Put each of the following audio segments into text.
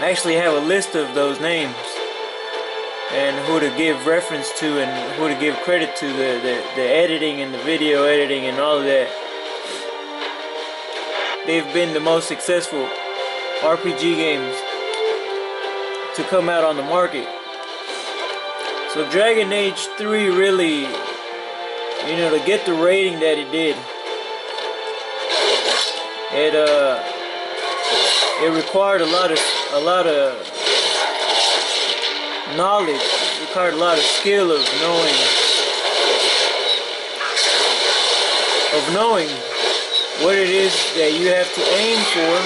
I actually have a list of those names and who to give reference to and who to give credit to, the editing and the video editing and all of that. They've been the most successful RPG games to come out on the market. So Dragon Age 3 really, to get the rating that it did, it required a lot of knowledge. It required a lot of skill of knowing what it is that you have to aim for,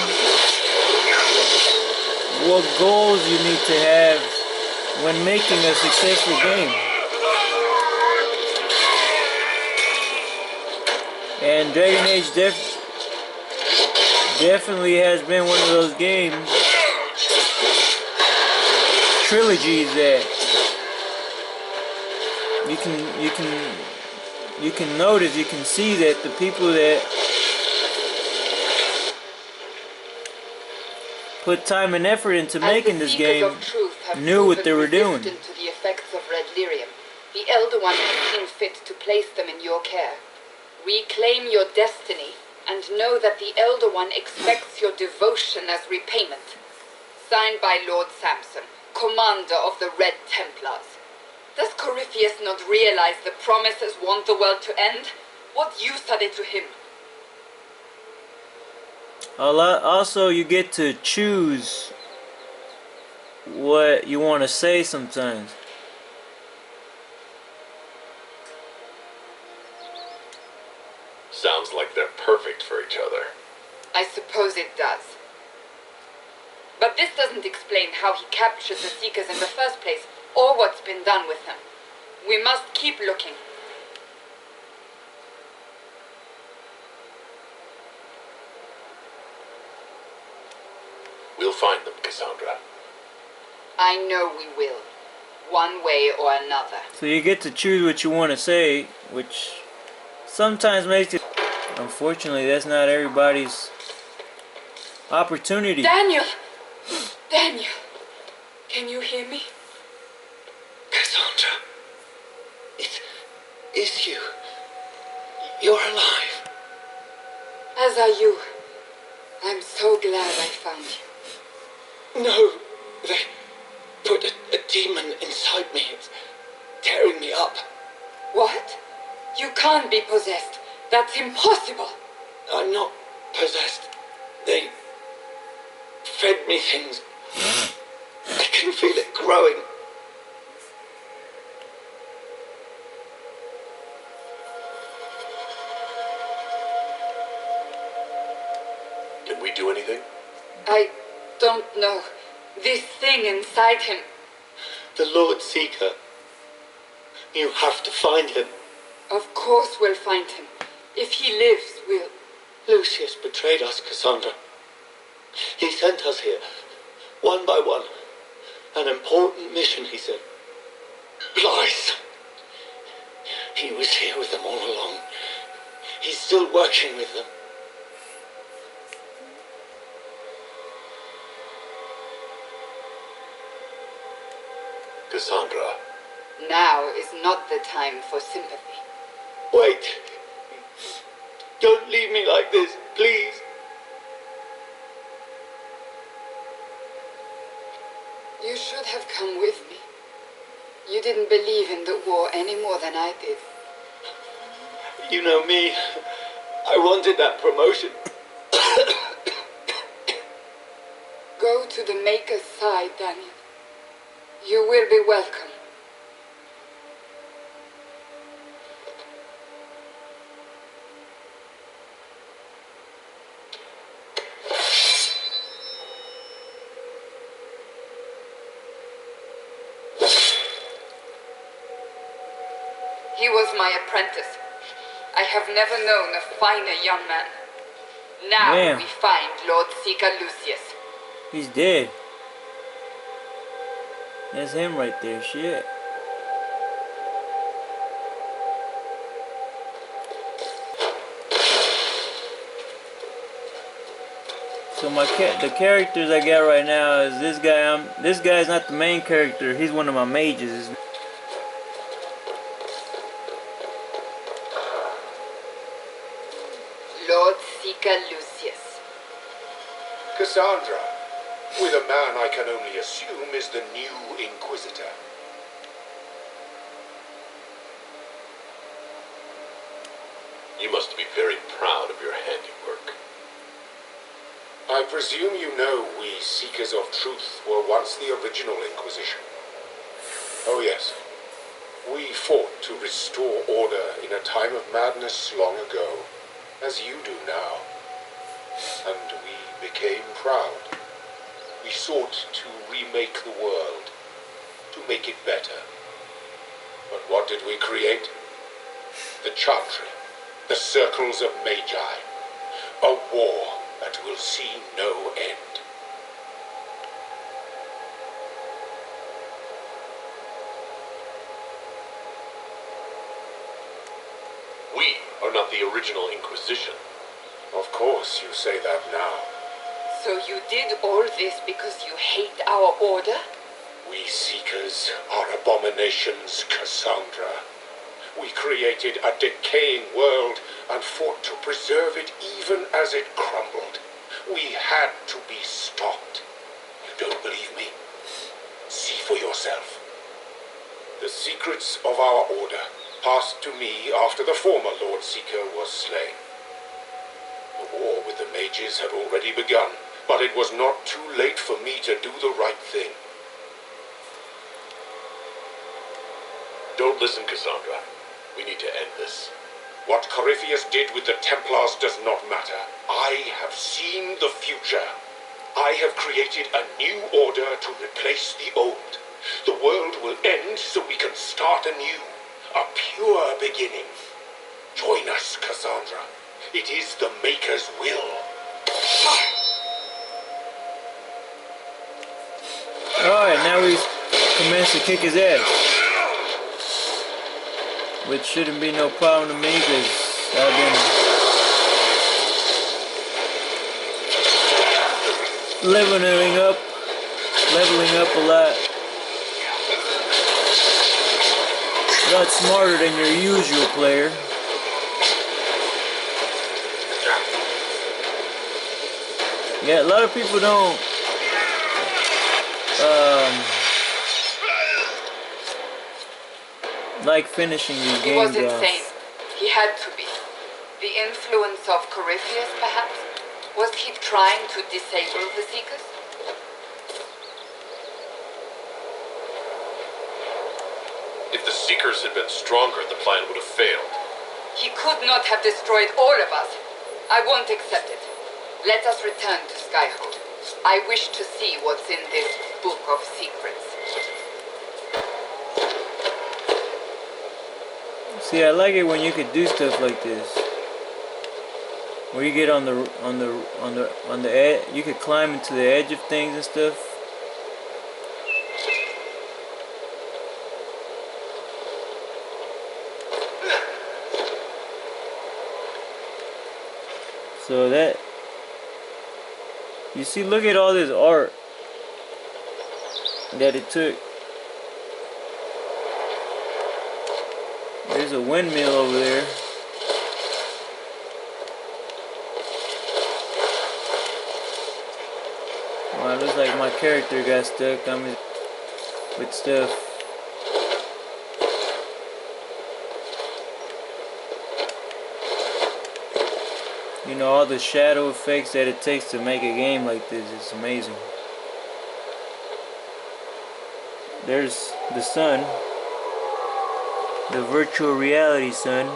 what goals you need to have when making a successful game. And Dragon Age definitely has been one of those games, trilogies, that you can notice, you can see that the people that put time and effort into making this game knew what they were doing. To the effects of red lyrium, the Elder One has seen fit to place them in your care. Reclaim your destiny, and know that the Elder One expects your devotion as repayment. Signed by Lord Samson, Commander of the Red Templars. Does Corypheus not realize the promises want the world to end? What use are they to him? Also, you get to choose what you want to say sometimes. Sounds like they're perfect for each other. I suppose it does. But this doesn't explain how he captured the Seekers in the first place, or what's been done with them. We must keep looking. We'll find them, Cassandra. I know we will. One way or another. So you get to choose what you want to say, which sometimes makes it... Unfortunately, that's not everybody's opportunity. Daniel! Daniel! Can you hear me? Cassandra, it's you. You're alive. As are you. I'm so glad I found you. No, they put a demon inside me. It's tearing me up. What? You can't be possessed. That's impossible. I'm not possessed. They fed me things. I can feel it growing. Can we do anything? I don't know. This thing inside him. The Lord Seeker. You have to find him. Of course we'll find him. If he lives, we'll... Lucius betrayed us, Cassandra. He sent us here, one by one. An important mission, he said. Lies. He was here with them all along. He's still working with them. Cassandra. Now is not the time for sympathy. Wait. Don't leave me like this, please. You should have come with me. You didn't believe in the war any more than I did. You know me. I wanted that promotion. Go to the Maker's side, Daniel. You will be welcome. He was my apprentice. I have never known a finer young man. Now Damn. we find Lord Seeker Lucius. He's dead. That's him right there, shit. So the characters I got right now is this guy. This guy's not the main character. He's one of my mages. Lord Seeker Lucius. Cassandra, with a man I can only assume is the new Inquisitor. You must be very proud of your handiwork. I presume you know we Seekers of Truth were once the original Inquisition. Oh yes. We fought to restore order in a time of madness long ago, as you do now. And we became proud. We sought to remake the world, to make it better. But what did we create? The Chantry, the Circles of Magi. A war that will see no end. We are not the original Inquisition. Of course you say that now. So you did all this because you hate our order? We Seekers are abominations, Cassandra. We created a decaying world and fought to preserve it even as it crumbled. We had to be stopped. You don't believe me? See for yourself. The secrets of our order passed to me after the former Lord Seeker was slain. The war with the mages had already begun, but it was not too late for me to do the right thing. Don't listen, Cassandra. We need to end this. What Corypheus did with the Templars does not matter. I have seen the future. I have created a new order to replace the old. The world will end so we can start anew. A pure beginning. Join us, Cassandra. It is the Maker's will. Alright, now we commence to kick his ass. Which shouldn't be no problem to me because I've been leveling up a lot smarter than your usual player. Yeah, a lot of people don't like finishing these He was games insane. off. He had to be. The influence of Corypheus, perhaps? Was he trying to disable the Seekers? If the Seekers had been stronger, the plan would have failed. He could not have destroyed all of us. I won't accept it. Let us return to Skyhold. I wish to see what's in this book of secrets. See, I like it when you could do stuff like this, where you get on the edge. You could climb into the edge of things and stuff. So that you see, look at all this art that it took. There's a windmill over there. Well, it looks like my character got stuck. With stuff. You know, all the shadow effects that it takes to make a game like this, it's amazing. There's the sun. The virtual reality sun.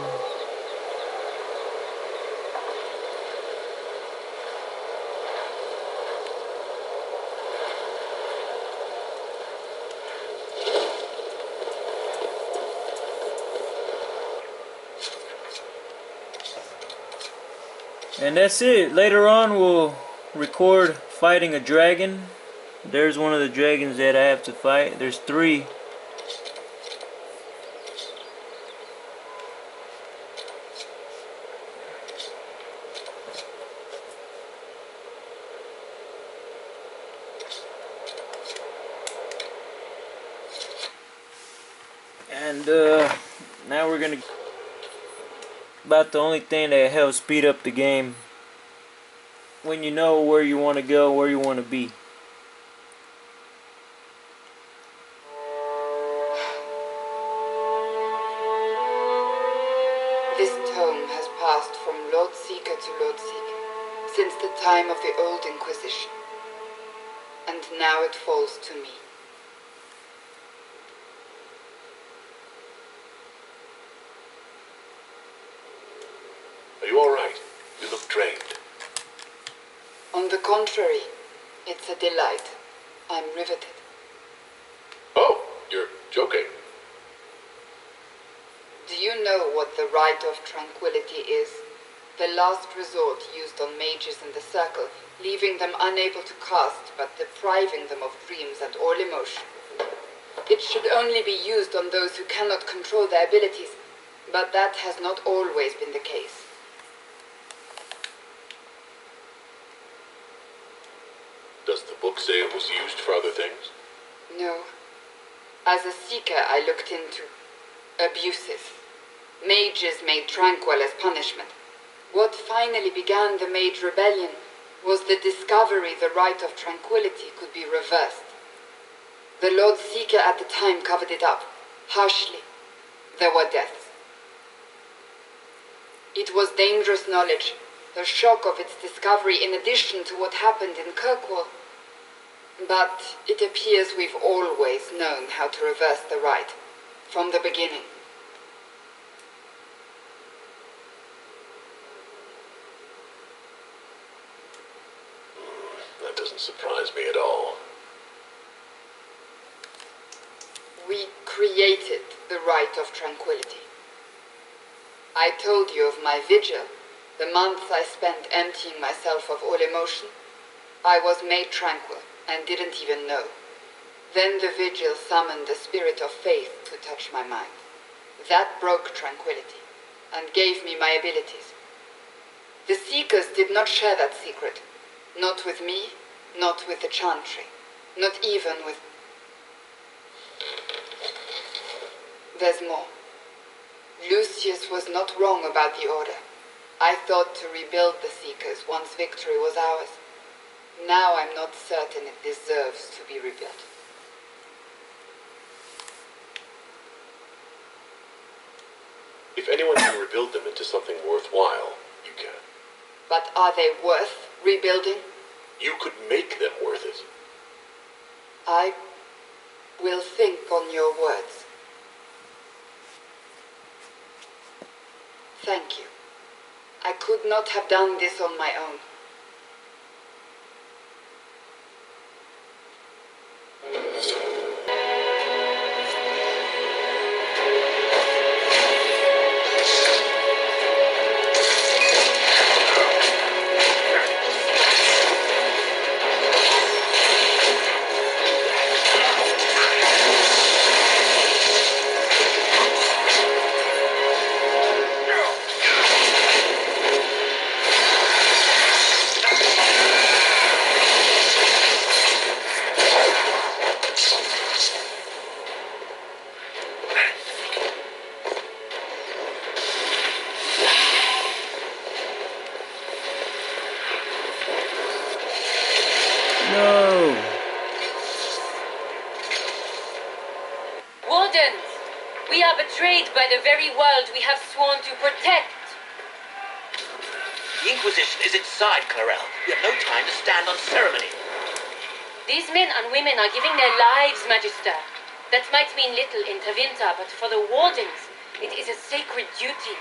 And that's it. Later on we'll record fighting a dragon. There's one of the dragons that I have to fight. There's 3. And now we're gonna about the only thing that helps speed up the game when you know where you want to go, where you want to be. This tome has passed from Lord Seeker to Lord Seeker since the time of the Old Inquisition, and now it falls to me. Are you all right? You look drained. On the contrary, it's a delight. I'm riveted. Oh, you're joking. Do you know what the Rite of Tranquility is? The last resort used on mages in the Circle, leaving them unable to cast but depriving them of dreams and all emotion. It should only be used on those who cannot control their abilities, but that has not always been the case. Does the book say it was used for other things? No. As a seeker, I looked into abuses. Mages made tranquil as punishment. What finally began the Mage Rebellion was the discovery the Rite of Tranquility could be reversed. The Lord Seeker at the time covered it up, harshly. There were deaths. It was dangerous knowledge, the shock of its discovery in addition to what happened in Kirkwall. But it appears we've always known how to reverse the rite, from the beginning. That doesn't surprise me at all. We created the Rite of Tranquility. I told you of my vigil, the months I spent emptying myself of all emotion. I was made tranquil and didn't even know. Then the vigil summoned the spirit of faith to touch my mind. That broke tranquility and gave me my abilities. The Seekers did not share that secret. Not with me, not with the Chantry, not even with... There's more. Lucius was not wrong about the Order. I thought to rebuild the Seekers once victory was ours. Now I'm not certain it deserves to be rebuilt. If anyone can rebuild them into something worthwhile, you can. But are they worth rebuilding? You could make them worth it. I will think on your words. Thank you. I could not have done this on my own. No! Wardens! We are betrayed by the very world we have sworn to protect! The Inquisition is inside, Clarel. We have no time to stand on ceremony. These men and women are giving their lives, Magister. That might mean little in Tevinter, but for the Wardens, it is a sacred duty.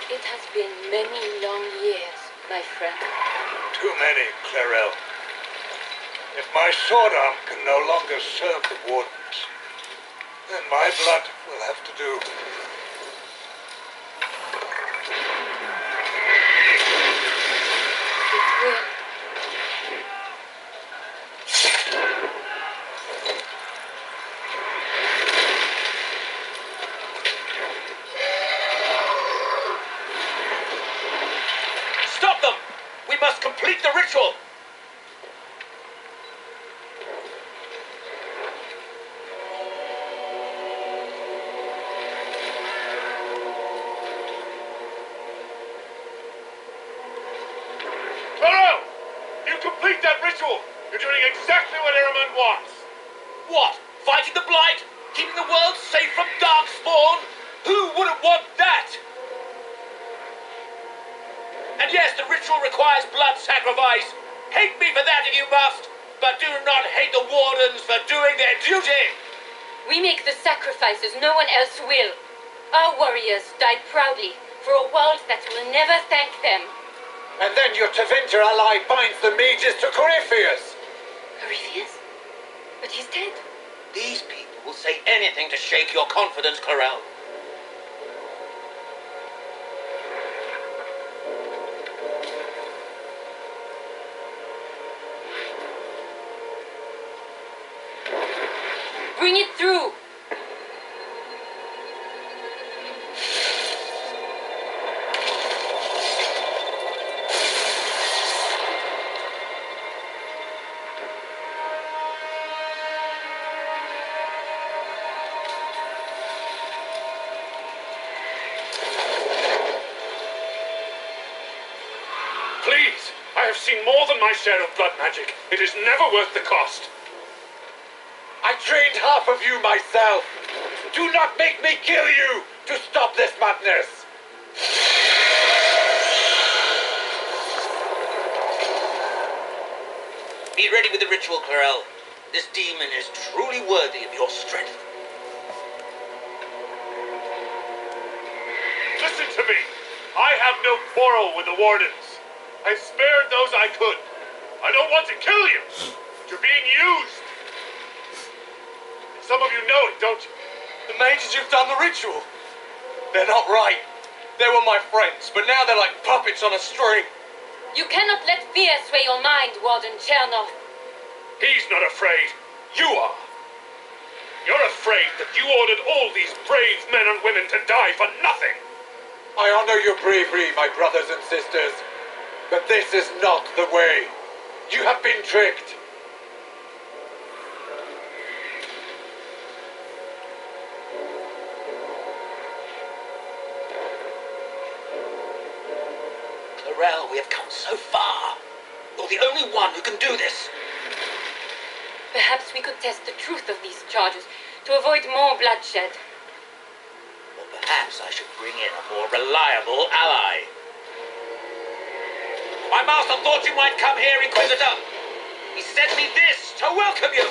It has been many long years, my friend. Too many, Clarel. If my sword arm can no longer serve the Wardens, then my blood will have to do. It will. Stop them! We must complete the ritual! You complete that ritual! You're doing exactly what Eraman wants! What? Fighting the Blight? Keeping the world safe from Darkspawn? Who wouldn't want that? And yes, the ritual requires blood sacrifice. Hate me for that if you must, but do not hate the Wardens for doing their duty! We make the sacrifices no one else will. Our warriors died proudly for a world that will never thank them. And then your Tevinter ally binds the mages to Corypheus! Corypheus? But he's dead. These people will say anything to shake your confidence, Corel. Bring it through. Please! I have seen more than my share of blood magic. It is never worth the cost. I trained half of you myself. Do not make me kill you to stop this madness. Be ready with the ritual, Corel. This demon is truly worthy of your strength. Listen to me. I have no quarrel with the Wardens. I spared those I could. I don't want to kill you. But you're being used. Some of you know it, don't you? The mages who've done the ritual. They're not right. They were my friends, but now they're like puppets on a string. You cannot let fear sway your mind, Warden Chernoff. He's not afraid. You are. You're afraid that you ordered all these brave men and women to die for nothing. I honor your bravery, my brothers and sisters. But this is not the way. You have been tricked. Corel, we have come so far. You're the only one who can do this. Perhaps we could test the truth of these charges to avoid more bloodshed. Or perhaps I should bring in a more reliable ally. My master thought you might come here, Inquisitor. He sent me this to welcome you.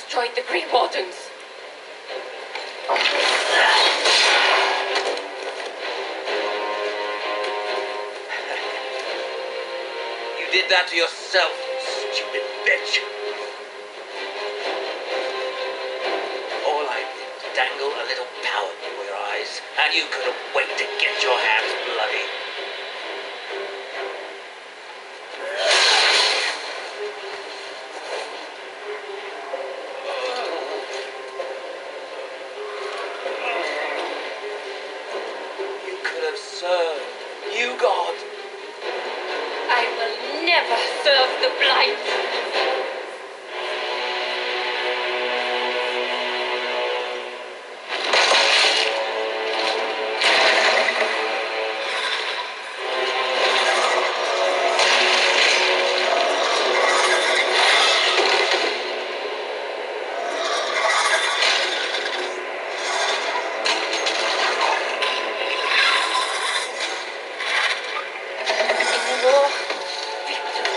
destroyed the Grey Wardens. You did that to yourself, you stupid bitch. All I did was dangle a little power before your eyes, and you couldn't wait to get your hands bloody. You could have served. You, God. I will never serve the blight. In war, victory.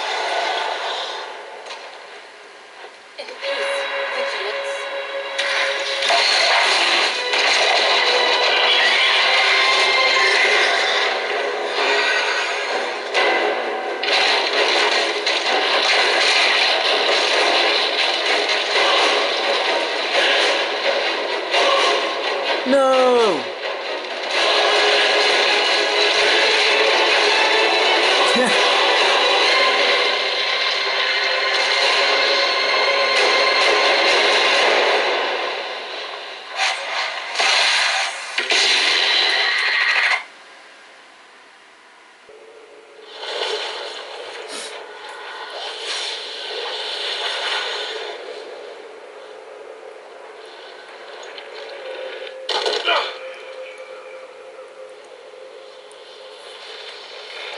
In peace, vigilance. No!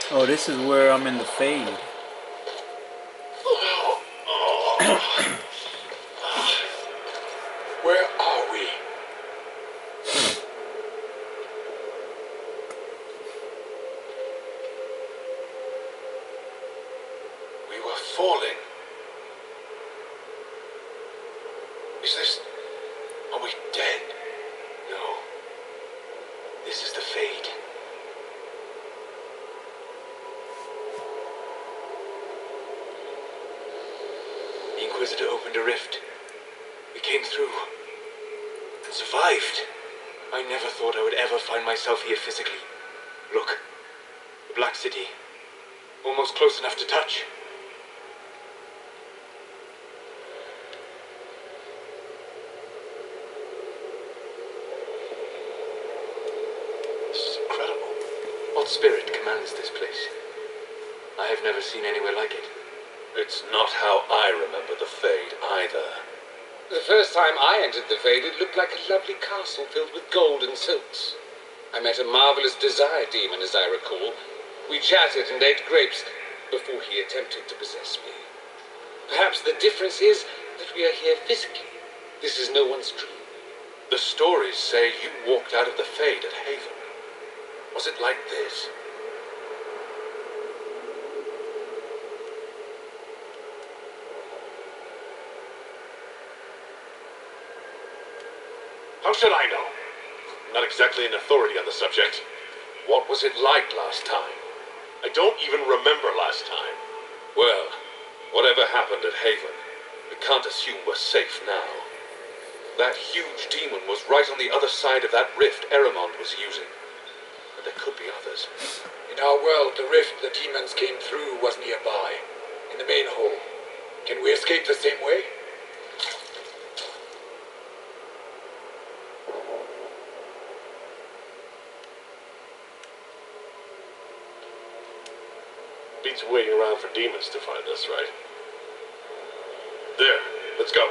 Oh, this is where I'm in the fade. Where are we? We were falling. Is this... Are we dead? No. This is the fade. The Inquisitor opened a rift. We came through. And survived. I never thought I would ever find myself here physically. Look. The Black City. Almost close enough to touch. This is incredible. What spirit commands this place? I have never seen anywhere like it. It's not how I remember the Fade either. The first time I entered the Fade, it looked like a lovely castle filled with gold and silks. I met a marvelous desire demon, as I recall. We chatted and ate grapes before he attempted to possess me. Perhaps the difference is that we are here physically. This is no one's dream. The stories say you walked out of the Fade at Haven. Was it like this? How should I know? Not exactly an authority on the subject. What was it like last time? I don't even remember last time. Well, whatever happened at Haven, we can't assume we're safe now. That huge demon was right on the other side of that rift Eramond was using. And there could be others. In our world, the rift the demons came through was nearby, in the main hall. Can we escape the same way? Beats waiting around for demons to find us, right? There, let's go.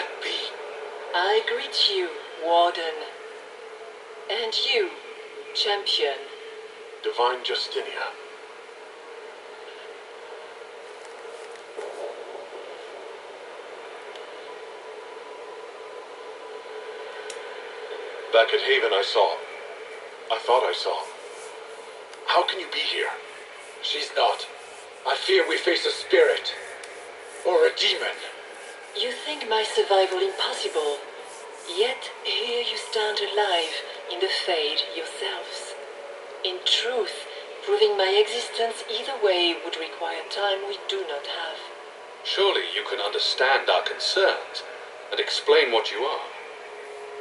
that be? I greet you, Warden. And you, Champion. Divine Justinia. Back at Haven I thought I saw. How can you be here? She's not. I fear we face a spirit. Or a demon. You think my survival impossible, yet here you stand alive in the Fade yourselves. In truth, proving my existence either way would require time we do not have. Surely you can understand our concerns and explain what you are.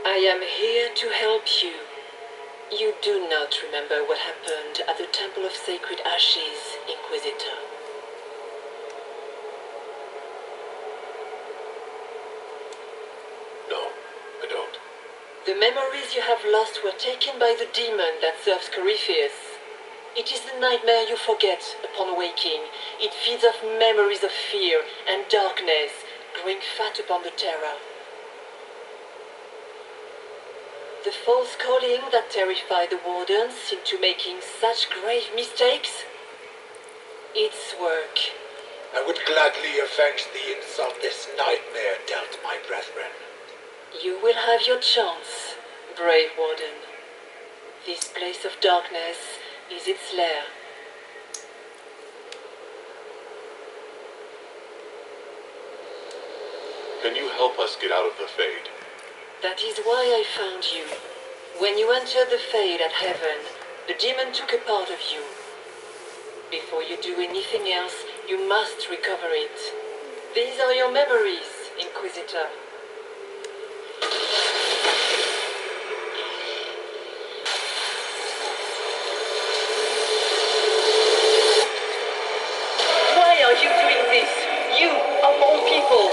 I am here to help you. You do not remember what happened at the Temple of Sacred Ashes, Inquisitor. No, I don't. The memories you have lost were taken by the demon that serves Corypheus. It is the nightmare you forget upon waking. It feeds off memories of fear and darkness, growing fat upon the terror. The false calling that terrified the Wardens into making such grave mistakes? Its work. I would gladly avenge the insult this nightmare dealt my brethren. You will have your chance, brave Warden. This place of darkness is its lair. Can you help us get out of the Fade? That is why I found you. When you entered the Fade at Heaven, the demon took a part of you. Before you do anything else, you must recover it. These are your memories, Inquisitor. Why are you doing this? You, of all people!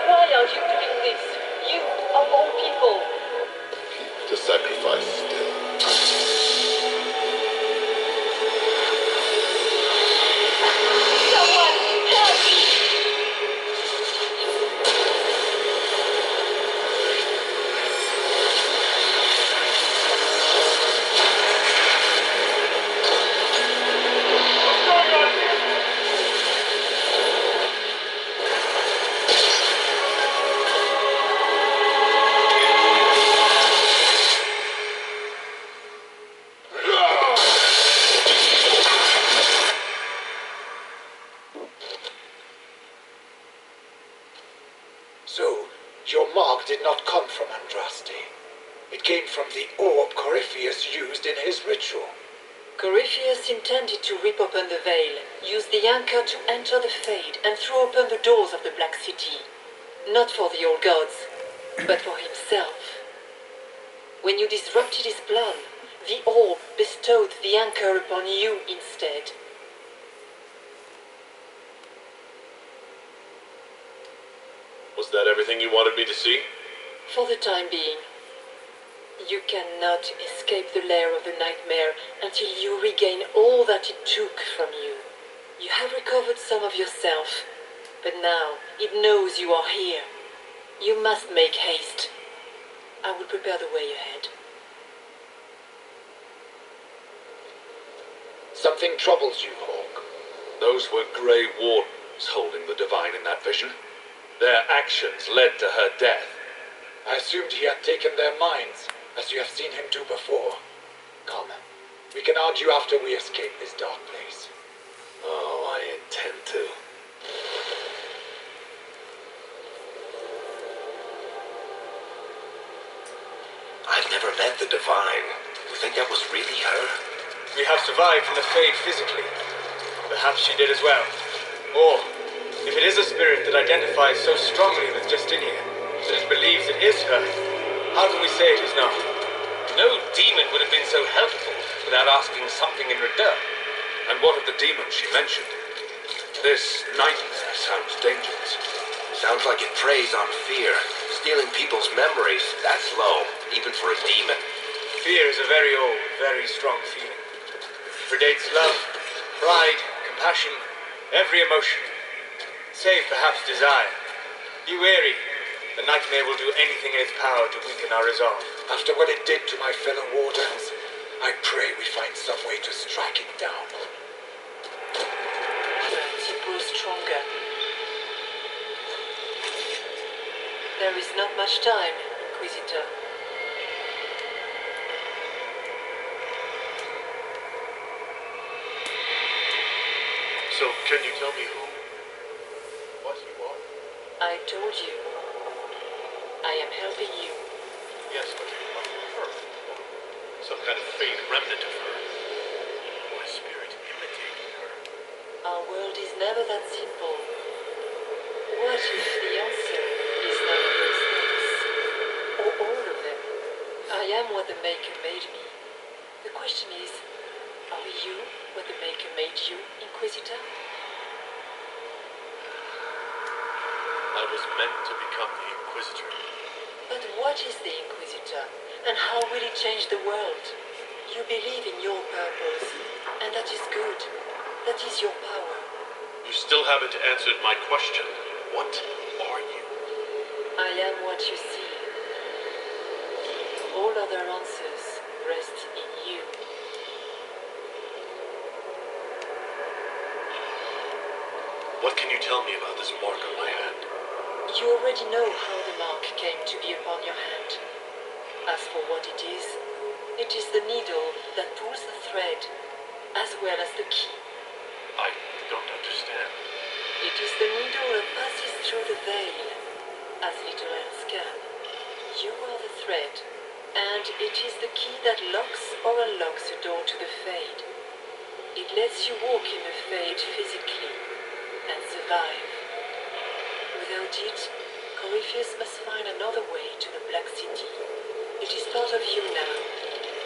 Why are you doing this? You, of all people! Keep the sacrifice still. Someone, help me! So, your mark did not come from Andraste. It came from the orb Corypheus used in his ritual. Corypheus intended to rip open the veil, use the anchor to enter the Fade, and throw open the doors of the Black City. Not for the old gods, but for himself. When you disrupted his plan, the orb bestowed the anchor upon you instead. Was that everything you wanted me to see? For the time being. You cannot escape the lair of the nightmare until you regain all that it took from you. You have recovered some of yourself, but now it knows you are here. You must make haste. I will prepare the way ahead. Something troubles you, Hawk. Those were Grey Wardens holding the Divine in that vision. Their actions led to her death. I assumed he had taken their minds, as you have seen him do before. Come, we can argue after we escape this dark place. Oh, I intend to. I've never met the Divine. You think that was really her? We have survived from the Fade physically. Perhaps she did as well. Or, if it is a spirit that identifies so strongly with Justinia, is her. How can we say it is not? No demon would have been so helpful without asking something in return. And what of the demon she mentioned? This nightmare sounds dangerous. Sounds like it preys on fear, stealing people's memories. That's low, even for a demon. Fear is a very old, very strong feeling. It predates love, pride, compassion, every emotion. Save perhaps desire. Be wary. The nightmare will do anything in its power to weaken our resolve. After what it did to my fellow wardens, I pray we find some way to strike it down. But it grows stronger. There is not much time, Inquisitor. So, can you tell me what you are? I told you. I am helping you. Yes, but what of her? Some kind of faint remnant of her. Or a spirit imitating her. Our world is never that simple. What if the answer is none of those things? Or all of them? I am what the Maker made me. The question is, are you what the Maker made you, Inquisitor? I was meant to become the Inquisitor. But what is the Inquisitor? And how will it change the world? You believe in your purpose, and that is good. That is your power. You still haven't answered my question. What are you? I am what you see. All other answers rest in you. What can you tell me about this mark on my hand? You already know how the mark came to be upon your hand. As for what it is the needle that pulls the thread, as well as the key. I don't understand. It is the needle that passes through the veil, as little else can. You are the thread, and it is the key that locks or unlocks the door to the Fade. It lets you walk in the Fade physically, and survive. Without it, Corypheus must find another way to the Black City. It is part of you now,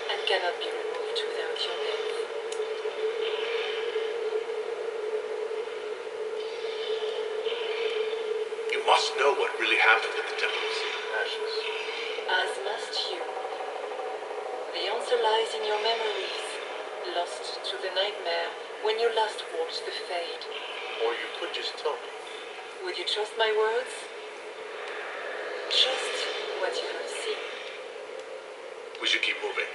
and cannot be removed without your death. You must know what really happened at the Temple of Secret Ashes. As must you. The answer lies in your memories, lost to the nightmare when you last walked the Fade. Or you could just tell me. Would you trust my words? Trust what you have seen. We should keep moving.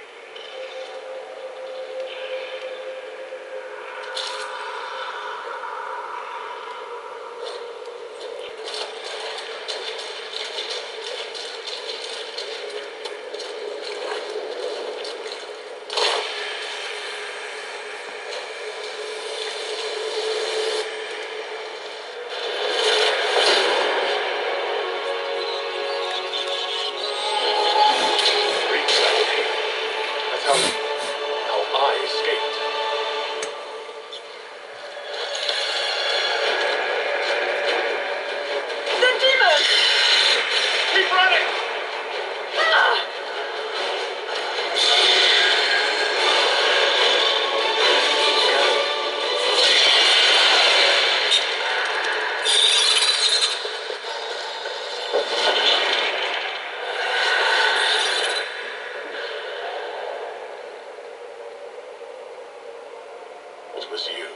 It was you.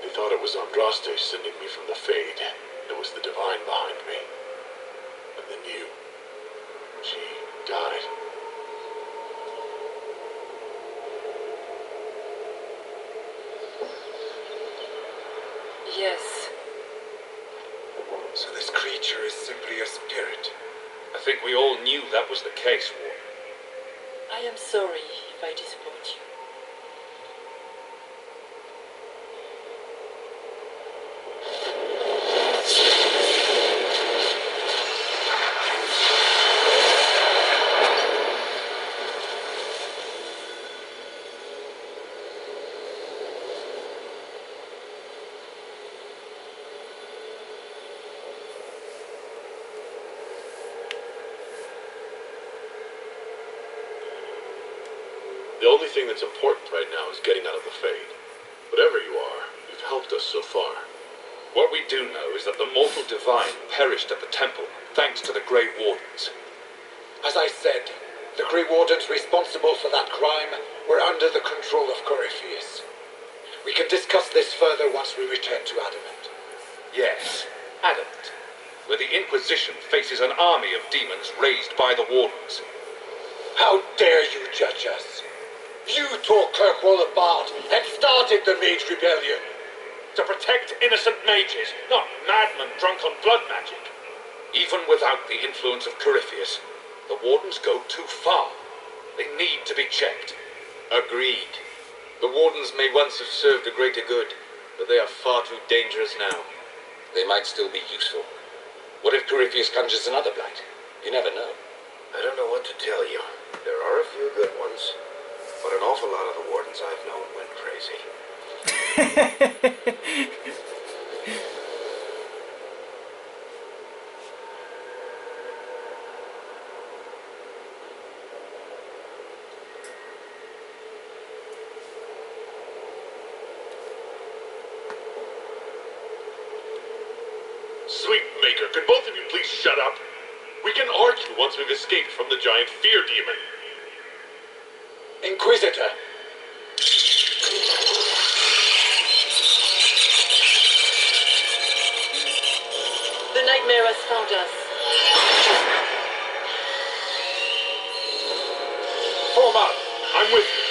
They thought it was Andraste sending me from the Fade. It was the Divine behind me. And then you. She died. Yes. So this creature is simply a spirit. I think we all knew that was the case, Warden. I am sorry if I disappoint you. The only thing that's important right now is getting out of the Fade. Whatever you are, you've helped us so far. What we do know is that the mortal divine perished at the temple, thanks to the Grey Wardens. As I said, the Grey Wardens responsible for that crime were under the control of Corypheus. We can discuss this further once we return to Adamant. Yes, Adamant, where the Inquisition faces an army of demons raised by the Wardens. How dare you judge us? You tore Kirkwall apart and started the Mage Rebellion. To protect innocent mages, not madmen drunk on blood magic. Even without the influence of Corypheus, the Wardens go too far. They need to be checked. Agreed. The Wardens may once have served a greater good, but they are far too dangerous now. They might still be useful. What if Corypheus conjures another blight? You never know. I don't know what to tell you. There are a few good ones, but an awful lot of the wardens I've known went crazy. Sweet Maker, could both of you please shut up? We can argue once we've escaped from the giant fear demon. Inquisitor! The nightmare has found us. Form up! I'm with you.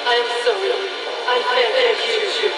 I am sorry. I felt you too.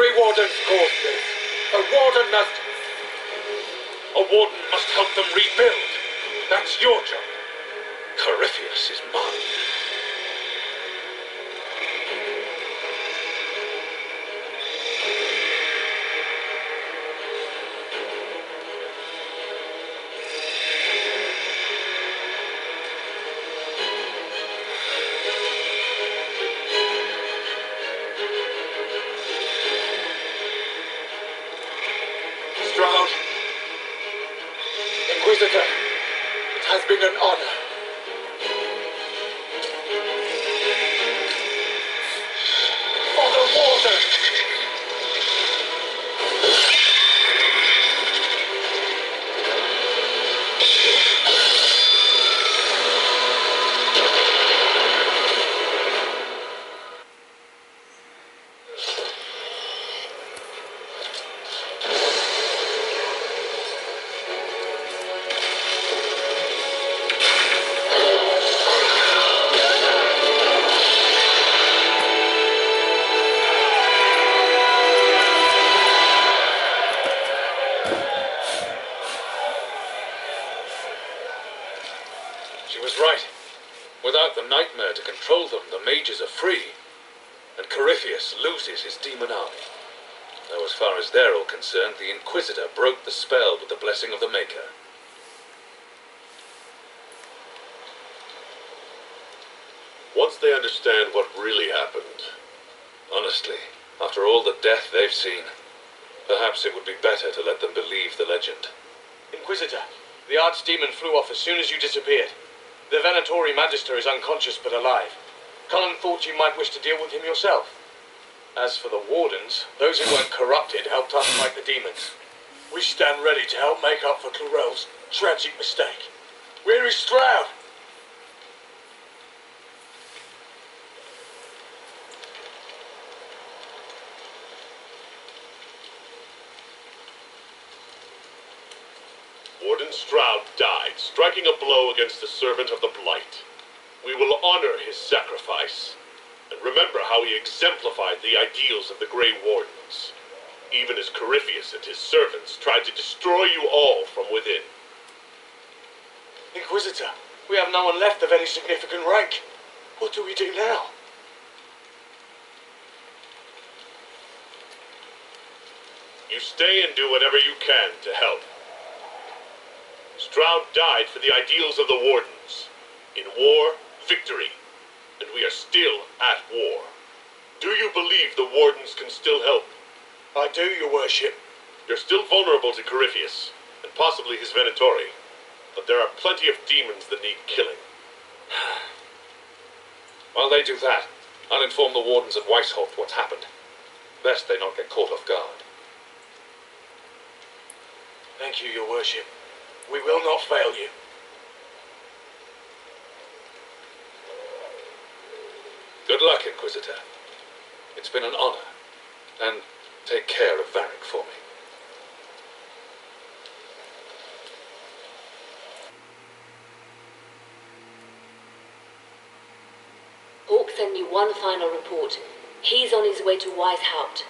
Grey Wardens caused this. A warden must... A warden must help them rebuild. That's your job. Corypheus is mine. Stroud, Inquisitor, it has been an honor. For the Warden! She was right. Without the nightmare to control them, the mages are free, and Corypheus loses his demon army. Though as far as they're all concerned, the Inquisitor broke the spell with the blessing of the Maker. Once they understand what really happened, Honestly, after all the death they've seen, perhaps it would be better to let them believe the legend. Inquisitor, the Archdemon flew off as soon as you disappeared. The Venatori Magister is unconscious but alive. Cullen thought you might wish to deal with him yourself. As for the Wardens, those who weren't corrupted helped us fight the demons. We stand ready to help make up for Clarel's tragic mistake. Where is Stroud? Warden Stroud died, striking a blow against the servant of the Blight. We will honor his sacrifice, and remember how he exemplified the ideals of the Grey Wardens, even as Corypheus and his servants tried to destroy you all from within. Inquisitor, we have no one left of any significant rank. What do we do now? You stay and do whatever you can to help. Stroud died for the ideals of the Wardens. In war, victory. And we are still at war. Do you believe the Wardens can still help? I do, your worship. You're still vulnerable to Corypheus, and possibly his Venatori. But there are plenty of demons that need killing. While they do that, I'll inform the Wardens at Weishaupt what's happened. Best they not get caught off guard. Thank you, your worship. We will not fail you. Good luck, Inquisitor. It's been an honor. And take care of Varric for me. Hawk sent me one final report. He's on his way to Weishaupt.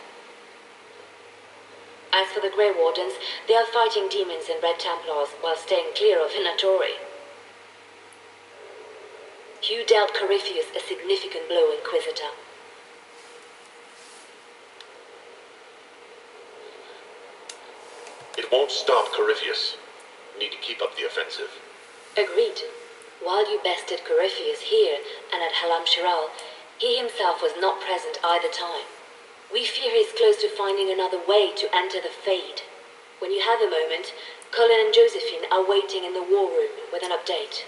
As for the Grey Wardens, they are fighting demons and Red Templars while staying clear of Venatori. You dealt Corypheus a significant blow, Inquisitor. It won't stop Corypheus. We need to keep up the offensive. Agreed. While you bested Corypheus here and at Halam Shiral, he himself was not present either time. We fear he's close to finding another way to enter the Fade. When you have a moment, Colin and Josephine are waiting in the war room with an update.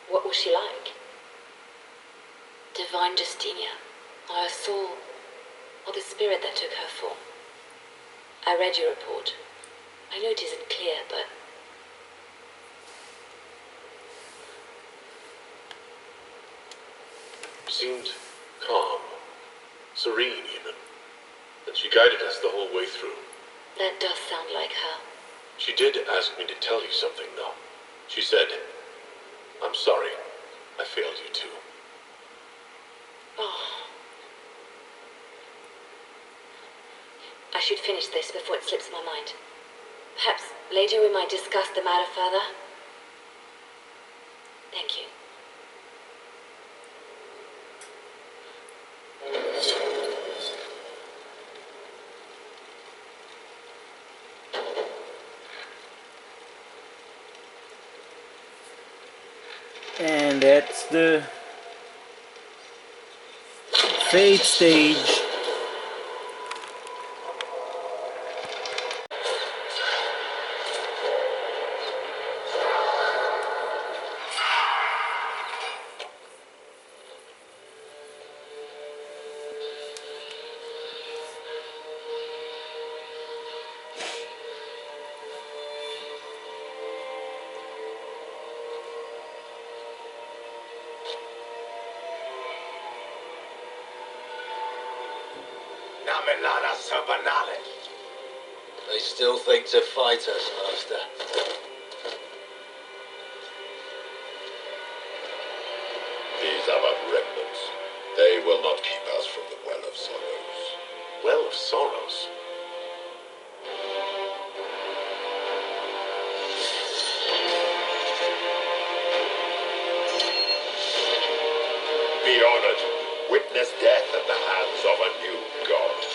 What was she like? Divine Justinia, or her soul, or the spirit that took her form. I read your report. I know it isn't clear, but... Seemed calm, serene even, and she guided us the whole way through. That does sound like her. She did ask me to tell you something, though. She said, "I'm sorry, I failed you too." Oh, I should finish this before it slips my mind. Perhaps later we might discuss the matter further. Thank you. And that's the fade stage. Naminata Sabanale. They still think to fight us, Master. These are but remnants. They will not keep us from the Well of Sorrows. Well of Sorrows? Be honored. Witness death at the hands of a new god.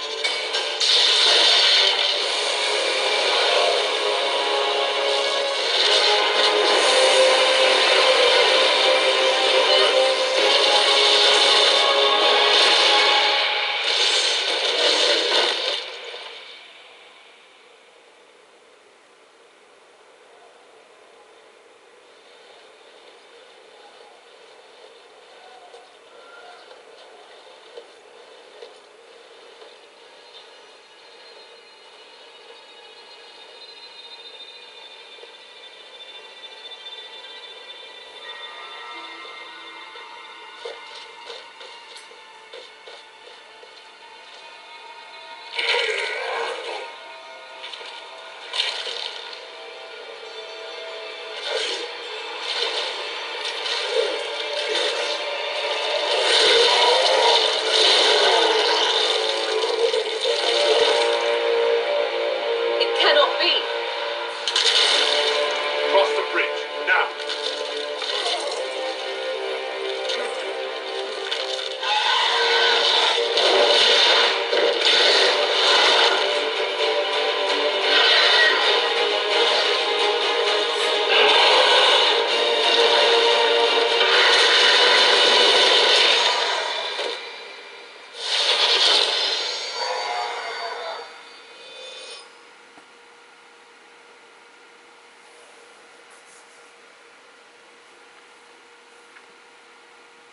It cannot be! Cross the bridge, now!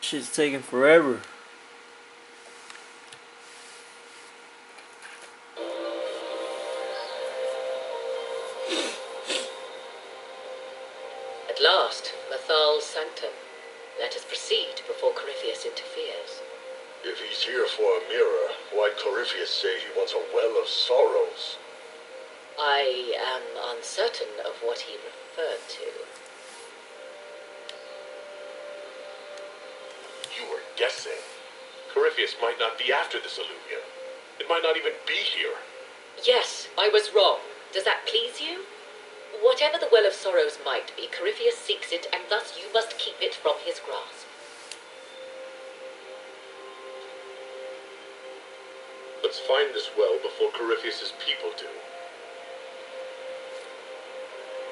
Shit's taking forever. At last, Mathal's sanctum. Let us proceed before Corypheus interferes. If he's here for a mirror, why'd Corypheus say he wants a Well of Sorrows? I am uncertain of what he referred to. You were guessing. Corypheus might not be after this Illumia. It might not even be here. Yes, I was wrong. Does that please you? Whatever the Well of Sorrows might be, Corypheus seeks it, and thus you must keep it from his grasp. Let's find this well before Corypheus's people do.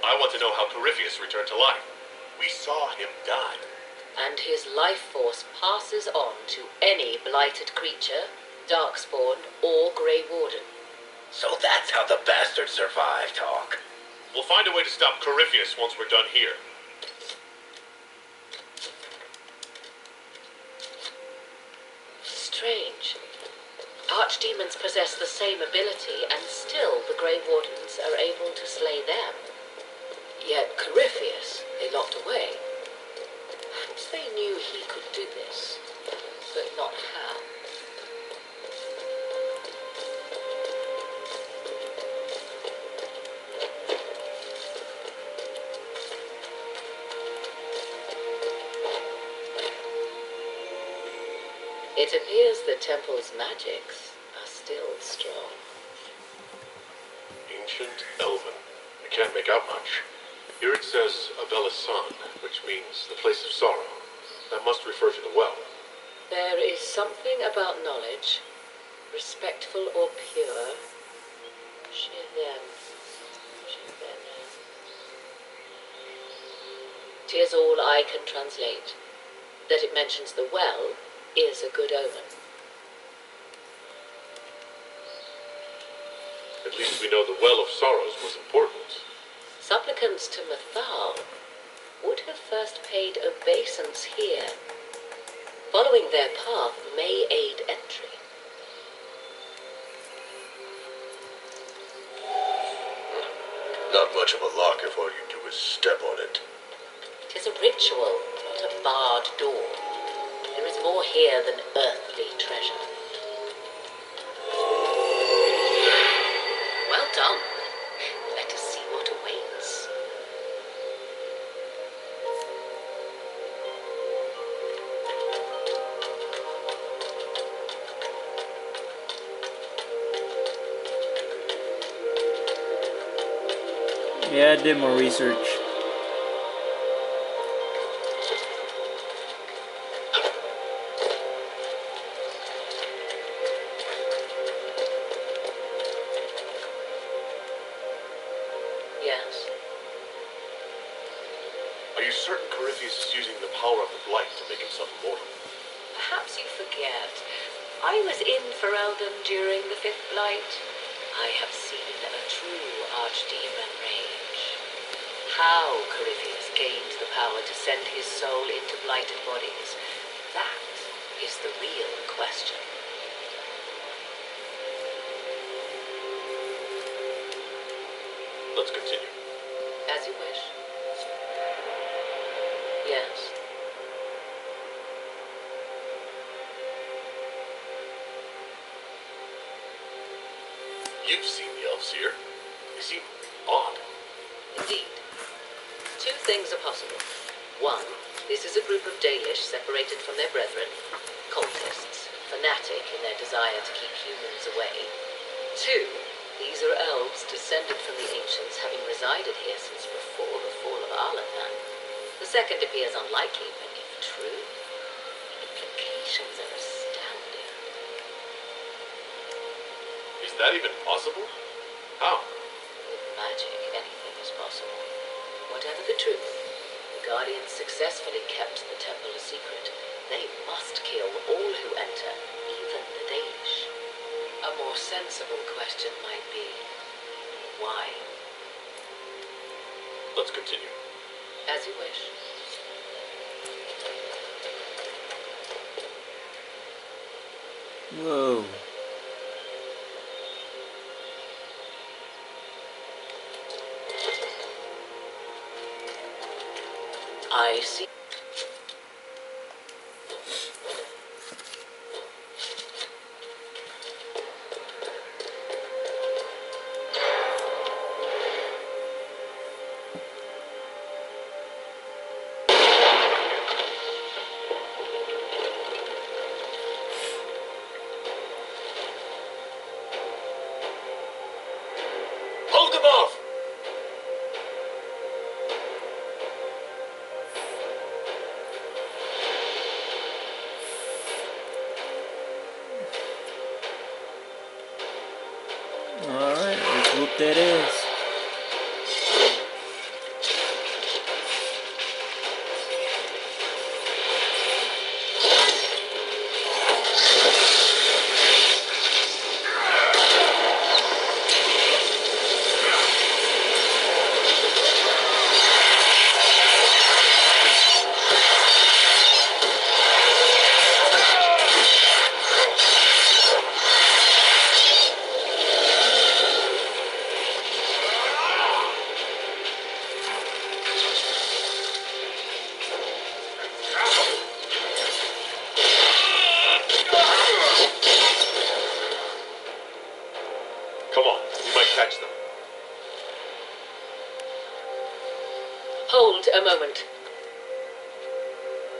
I want to know how Corypheus returned to life. We saw him die. And his life force passes on to any blighted creature, darkspawn, or Grey Warden. So that's how the bastard survived, Hawk. We'll find a way to stop Corypheus once we're done here. Strange. Archdemons possess the same ability, and still the Grey Wardens are able to slay them. Yet Corypheus they locked away. Perhaps they knew he could do this, but not how. It appears the temple's magics are still strong. Ancient Elven. I can't make out much. Here it says Avelasan, which means the place of sorrow. That must refer to the well. There is something about knowledge, respectful or pure. Shiven. 'Tis all I can translate. That it mentions the well is a good omen. At least we know the Well of Sorrows was important. Supplicants to Mathal would have first paid obeisance here. Following their path may aid entry. Not much of a lock if all you do is step on it. 'Tis a ritual, not a barred door. There is more here than earthly treasure. Well done. Let us see what awaits. Yeah, I did more research. Yes. Are you certain Corypheus is using the power of the Blight to make himself immortal? Perhaps you forget. I was in Ferelden during the Fifth Blight. I have seen a true archdemon rage. How Corypheus gained the power to send his soul into blighted bodies, that is the real question. Let's continue. As you wish. Yes. You've seen the elves here. They seem odd. Indeed. Two things are possible. One, this is a group of Dalish separated from their brethren, cultists, fanatic in their desire to keep humans away. Two, these are elves descended from the ancients, having resided here since before the fall of Arlathan. The second appears unlikely, but if true, the implications are astounding. Is that even possible? How? With magic, anything is possible. Whatever the truth, the Guardians successfully kept the temple a secret. They must kill all who enter, even the Danish. A more sensible question might be, why? Let's continue. As you wish. Whoa. I see. Hold them off! Alright, let's hope that is. Come on, we might catch them. Hold a moment.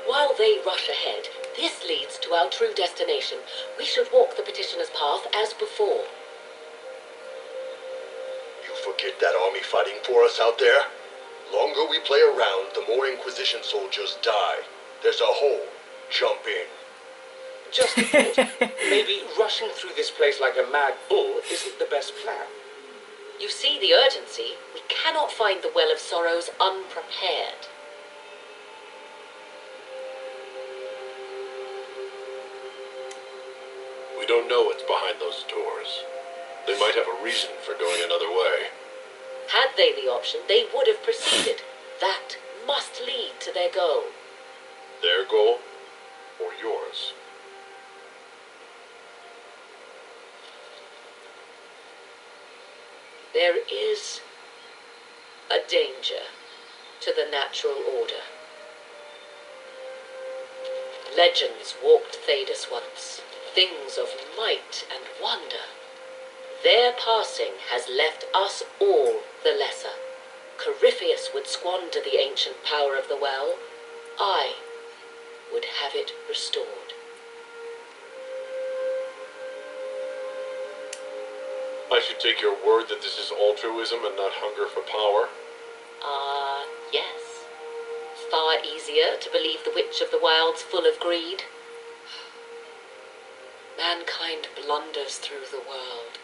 While they rush ahead, this leads to our true destination. We should walk the petitioner's path as before. Get that army fighting for us out there? Longer we play around, the more Inquisition soldiers die. There's a hole. Jump in. Just a thought. Maybe rushing through this place like a mad bull isn't the best plan. You see the urgency. We cannot find the Well of Sorrows unprepared. We don't know what's behind those doors. They might have a reason for going another way. Had they the option, they would have proceeded. That must lead to their goal. Their goal or yours? There is a danger to the natural order. Legends walked Thedas once, things of might and wonder. Their passing has left us all the lesser. Corypheus would squander the ancient power of the well. I would have it restored. I should take your word that this is altruism and not hunger for power? Yes. Far easier to believe the Witch of the Wild's full of greed. Mankind blunders through the world,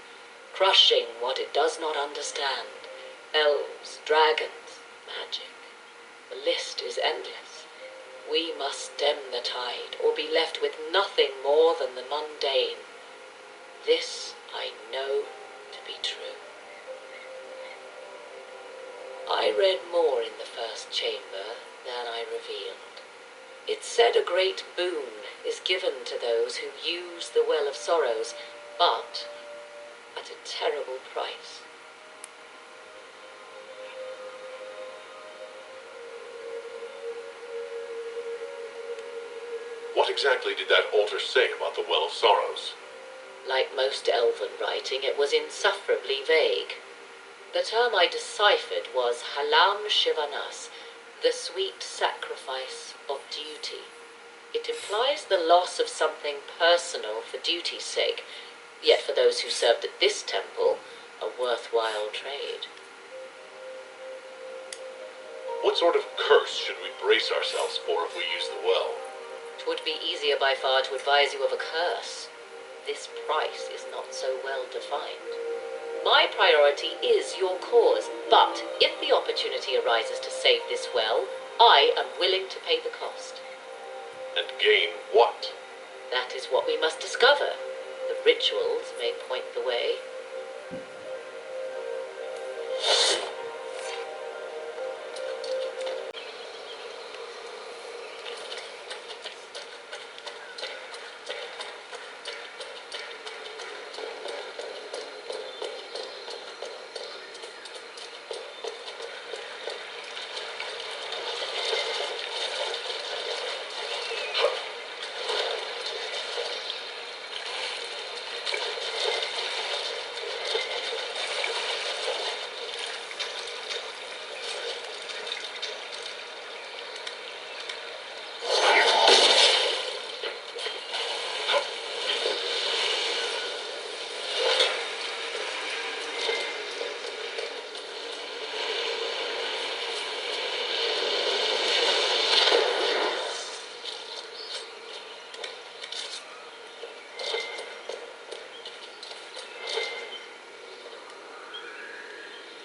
crushing what it does not understand. Elves, dragons, magic. The list is endless. We must stem the tide, or be left with nothing more than the mundane. This I know to be true. I read more in the first chamber than I revealed. It said a great boon is given to those who use the Well of Sorrows, but at a terrible price. What exactly did that altar say about the Well of Sorrows? Like most elven writing, it was insufferably vague. The term I deciphered was Halam Shivanas, the sweet sacrifice of duty. It implies the loss of something personal for duty's sake, yet for those who served at this temple, a worthwhile trade. What sort of curse should we brace ourselves for if we use the well? It would be easier by far to advise you of a curse. This price is not so well defined. My priority is your cause, but if the opportunity arises to save this well, I am willing to pay the cost. And gain what? That is what we must discover. The rituals may point the way.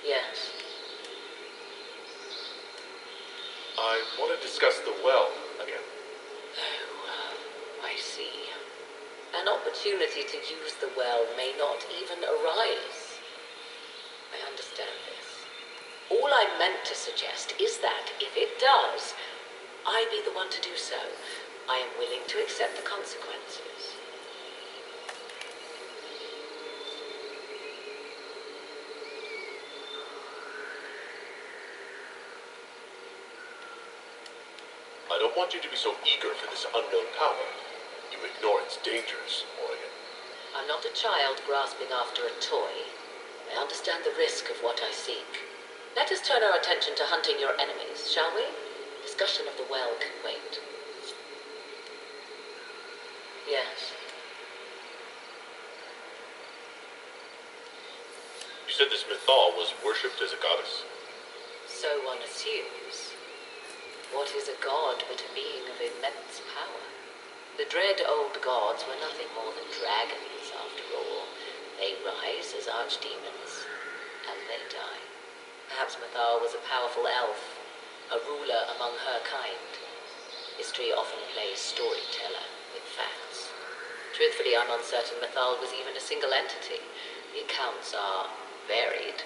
Yes. I want to discuss the well again. Oh, I see. An opportunity to use the well may not even arise. I understand this. All I meant to suggest is that, if it does, I be the one to do so. I am willing to accept the consequences. I don't want you to be so eager for this unknown power. You ignore its dangers, Morgan. I'm not a child grasping after a toy. I understand the risk of what I seek. Let us turn our attention to hunting your enemies, shall we? Discussion of the well can wait. Yes. You said this Mythal was worshipped as a goddess? So one assumes. What is a god but a being of immense power? The dread old gods were nothing more than dragons, after all. They rise as archdemons, and they die. Perhaps Mythal was a powerful elf, a ruler among her kind. History often plays storyteller with facts. Truthfully, I'm uncertain Mythal was even a single entity. The accounts are varied.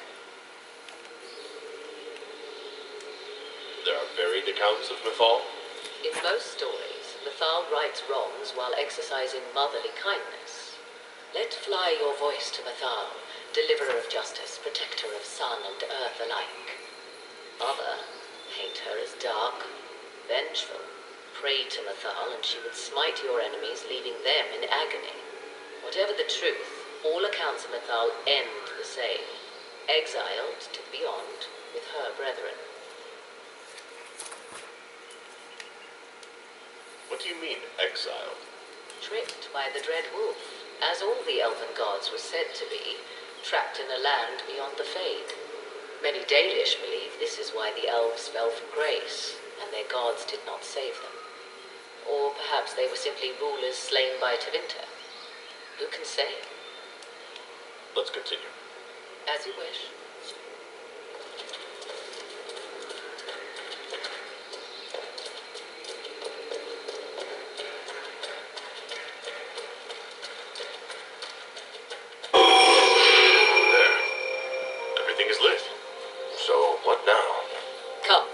There are varied accounts of Mythal? In most stories, Mythal rights wrongs while exercising motherly kindness. Let fly your voice to Mythal, deliverer of justice, protector of sun and earth alike. Other paint her as dark, vengeful. Pray to Mythal and she would smite your enemies, leaving them in agony. Whatever the truth, all accounts of Mythal end the same, exiled to the beyond with her brethren. What do you mean, exiled? Tricked by the dread wolf, as all the elven gods were said to be, trapped in a land beyond the Fade. Many Dalish believe this is why the elves fell from grace, and their gods did not save them. Or perhaps they were simply rulers slain by Tevinter. Who can say? Let's continue. As you wish. There. Everything is lit. So, what now? Come,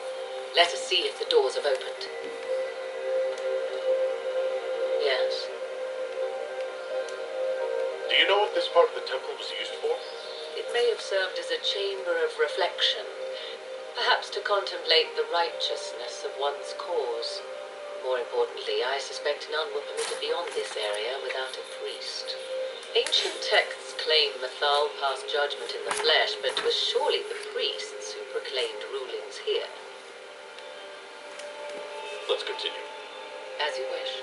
let us see if the doors have opened. Yes. Do you know what this part of the temple was used for? It may have served as a chamber of reflection, perhaps to contemplate the righteousness of one's cause. More importantly, I suspect none were permitted beyond this area without a priest. Ancient texts claim Mythal passed judgment in the flesh, but it was surely the priests who proclaimed rulings here. Let's continue. As you wish.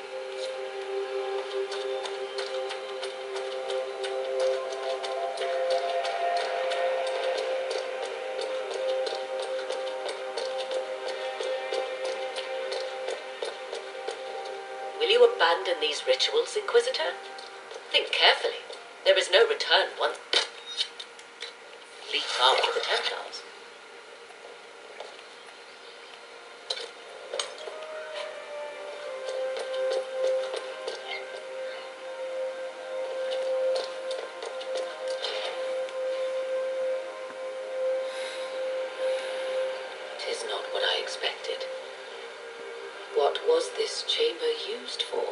Will you abandon these rituals, Inquisitor? Think carefully. There is no return once leap after the Templars. Tis not what I expected. What was this chamber used for?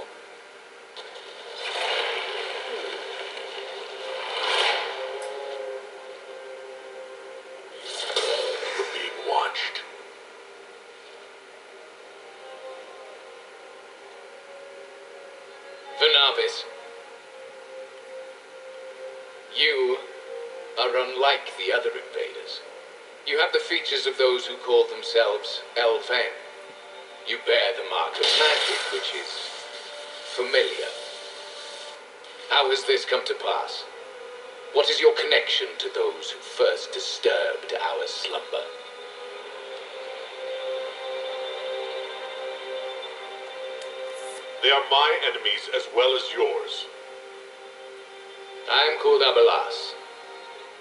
We're being watched. Vernavis, you are unlike the other invaders. You have the features of those who call themselves Elven. You bear the mark of magic, which is familiar. How has this come to pass? What is your connection to those who first disturbed our slumber? They are my enemies as well as yours. I am called Abelas.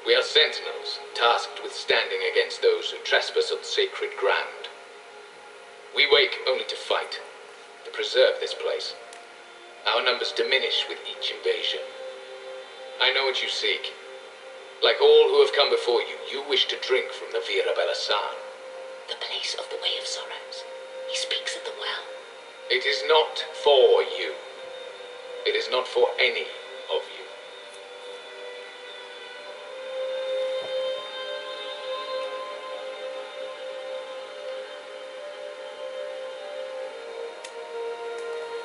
We are sentinels, tasked with standing against those who trespass on sacred ground. We wake only to fight, to preserve this place. Our numbers diminish with each invasion. I know what you seek. Like all who have come before you, you wish to drink from the Vira Belasan. The place of the Way of Sorrows. He speaks at the well. It is not for you. It is not for any of you.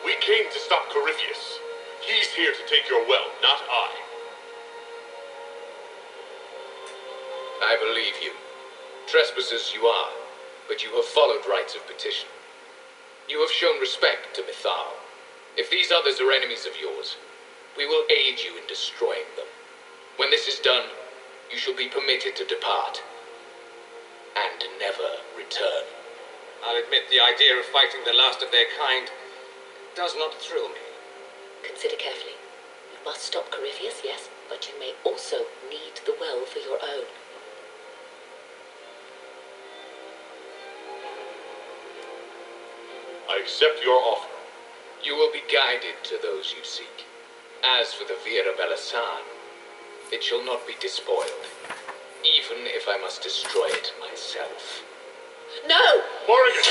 We came to stop Corypheus. He's here to take your well, not I. I believe you. Trespassers you are, but you have followed rites of petition. You have shown respect to Mythal. If these others are enemies of yours, we will aid you in destroying them. When this is done, you shall be permitted to depart. And never return. I'll admit the idea of fighting the last of their kind does not thrill me. Consider carefully. You must stop Corypheus, yes, but you may also need the well for your own. I accept your offer. You will be guided to those you seek. As for the Vera Belisan, it shall not be despoiled, even if I must destroy it myself. No! Morrigan!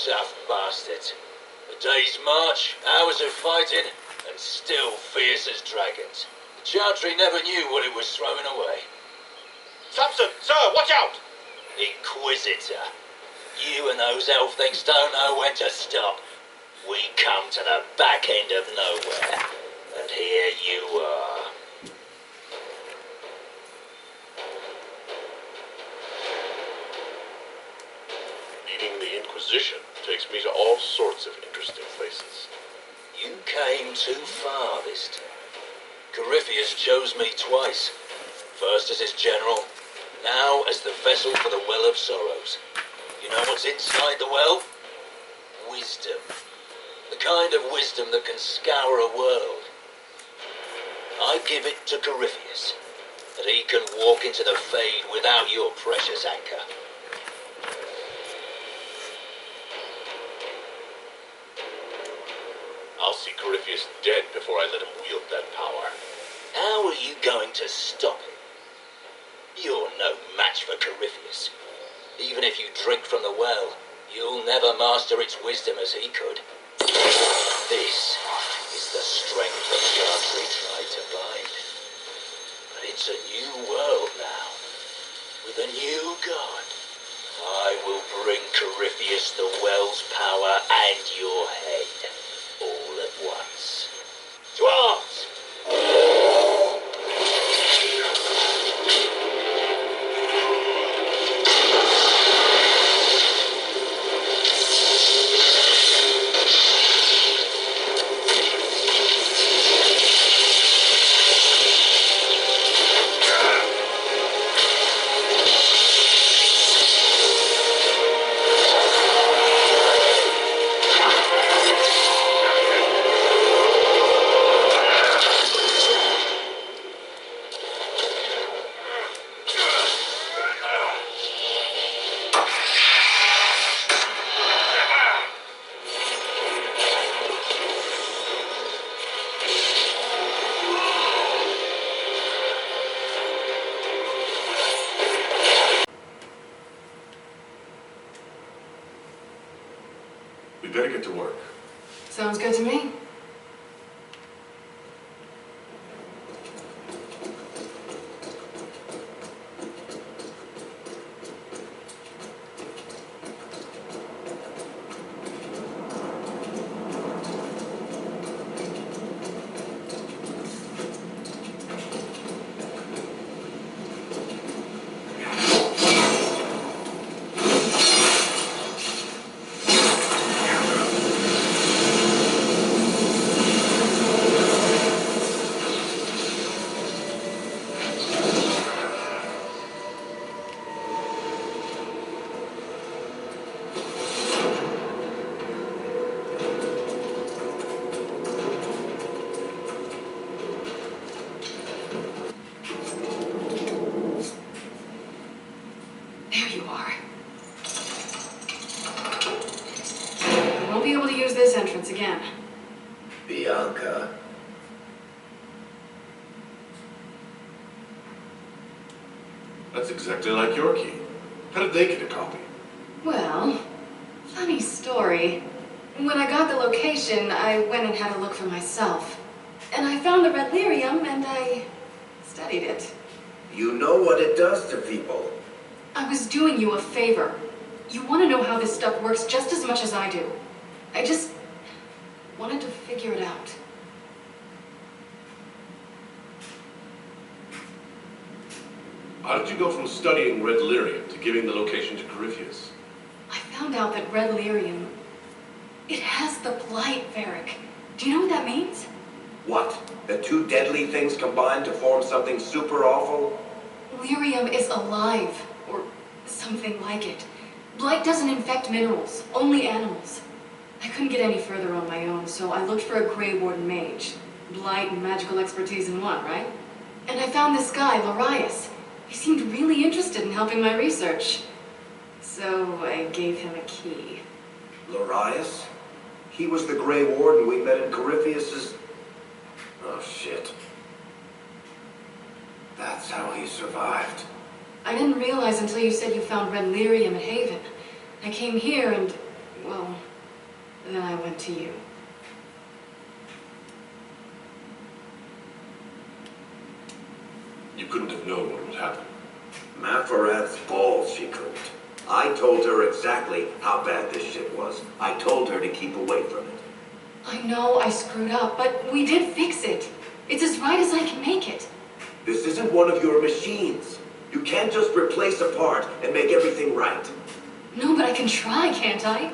Tough bastards. A day's march, hours of fighting, and still fierce as dragons. The Chantry never knew what it was throwing away. Samson, sir, watch out! Inquisitor. You and those elf-things don't know when to stop. We come to the back end of nowhere, and here you are. Beating the Inquisition takes me to all sorts of interesting places. You came too far this time. Corypheus chose me twice. First as his general, now as the vessel for the Well of Sorrows. You know what's inside the well? Wisdom. The kind of wisdom that can scour a world. I give it to Corypheus, that he can walk into the Fade without your precious anchor. I'll see Corypheus dead before I let him wield that power. How are you going to stop him? You're no match for Corypheus. Even if you drink from the well, you'll never master its wisdom as he could. This is the strength that Chantry tried to bind. But it's a new world now, with a new god. I will bring Corypheus the well's power and your head, all at once. To arms! We better get to work. Sounds good to me. There you are. I won't be able to use this entrance again. Bianca. That's exactly like your key. How did they get a copy? Well, funny story. When I got the location, I went and had a look for myself. And I found the red lyrium and I studied it. You know what it does to people. I was doing you a favor. You want to know how this stuff works just as much as I do. I just wanted to figure it out. How did you go from studying red lyrium to giving the location to Corypheus? I found out that red lyrium, it has the blight, Varric. Do you know what that means? What? The two deadly things combined to form something super awful? Lyrium is alive, or something like it. Blight doesn't infect minerals, only animals. I couldn't get any further on my own, so I looked for a Grey Warden mage. Blight and magical expertise in one, right? And I found this guy, Larius. He seemed really interested in helping my research. So I gave him a key. Larius? He was the Grey Warden we met in Corypheus's... Oh, shit. That's how he survived. I didn't realize until you said you found red lyrium at Haven. I came here and, well, then I went to you. You couldn't have known what would happen. Maforat's balls, she couldn't. I told her exactly how bad this shit was. I told her to keep away from it. I know I screwed up, but we did fix it. It's as right as I can make it. This isn't one of your machines. You can't just replace a part and make everything right. No, but I can try, can't I?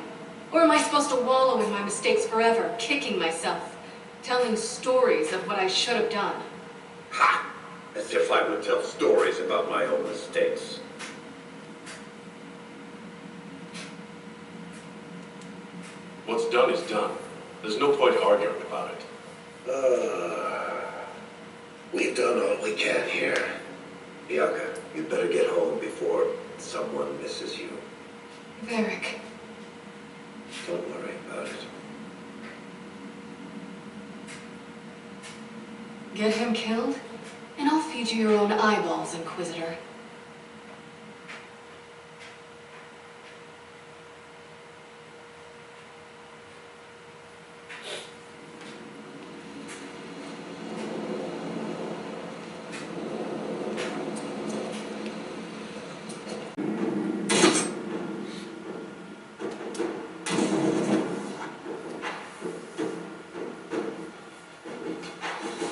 Or am I supposed to wallow in my mistakes forever, kicking myself, telling stories of what I should have done? Ha! As if I would tell stories about my own mistakes. What's done is done. There's no point arguing about it. We've done all we can here. Bianca, you better get home before someone misses you. Varric. Don't worry about it. Get him killed, and I'll feed you your own eyeballs, Inquisitor.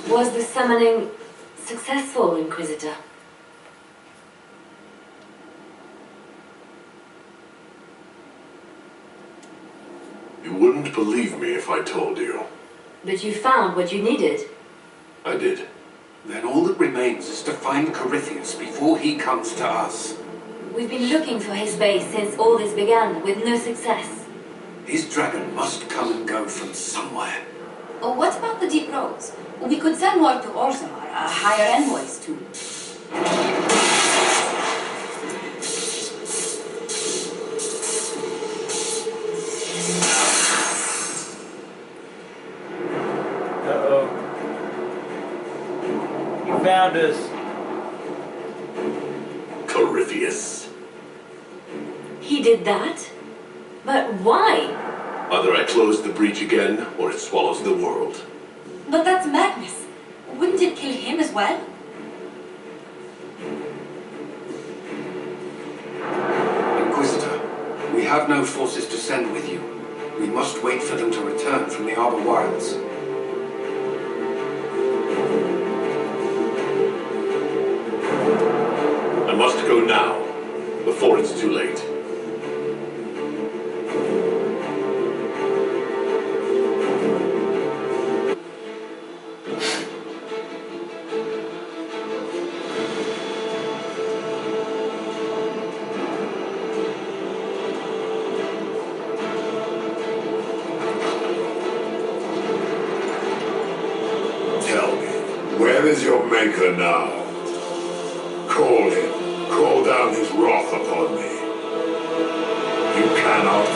Was the summoning successful, Inquisitor? You wouldn't believe me if I told you. But you found what you needed. I did. Then all that remains is to find Corypheus before he comes to us. We've been looking for his base since all this began, with no success. His dragon must come and go from somewhere. Oh, what about the deep roads? We could send more to Orzammar, hire envoys too. Uh-oh. You found us. Corypheus. He did that? But why? Either I close the breach again, or it swallows the world. But that's madness. Wouldn't it kill him as well? Inquisitor, we have no forces to send with you. We must wait for them to return from the Arbor Wilds. I must go now, before it's too late. Tell me, where is your maker now? Call him. Call down his wrath upon me. You cannot,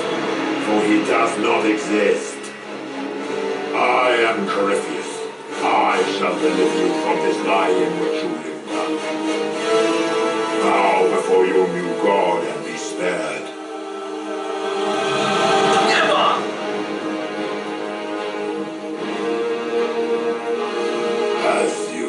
for he does not exist. I am Corypheus. I shall deliver you from this lie in which you live now. Bow before your new god and be spared. As you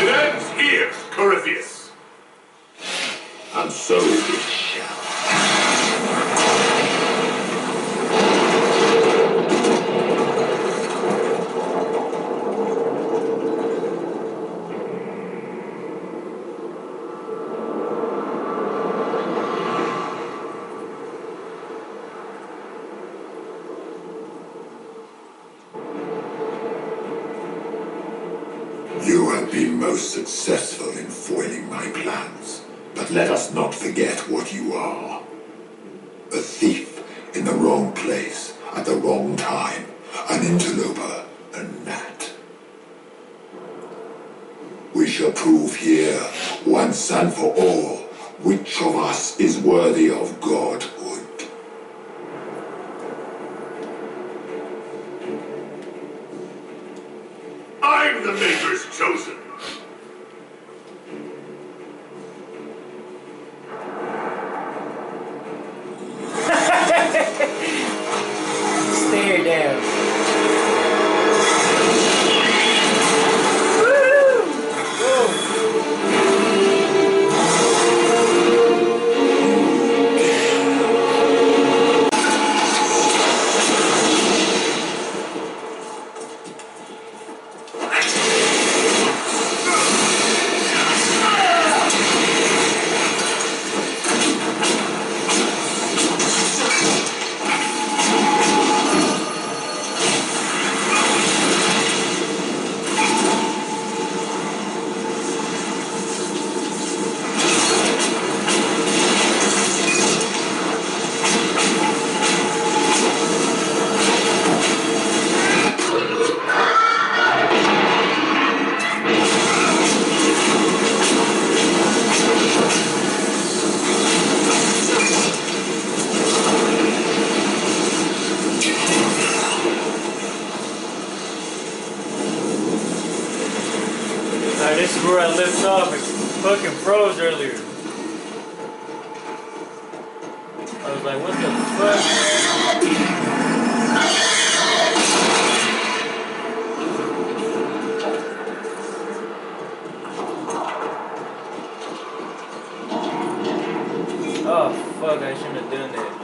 It ends here, Corypheus. And so it shall. You have been most successful in foiling my plans, but let us not forget what you are. A thief in the wrong place at the wrong time, an interloper, a gnat. We shall prove here, once and for all, which of us is worthy of godhood. I'm the Maker's chosen. Stare down. graphics fucking froze earlier. I was like, what the fuck? Oh fuck, I shouldn't have done that.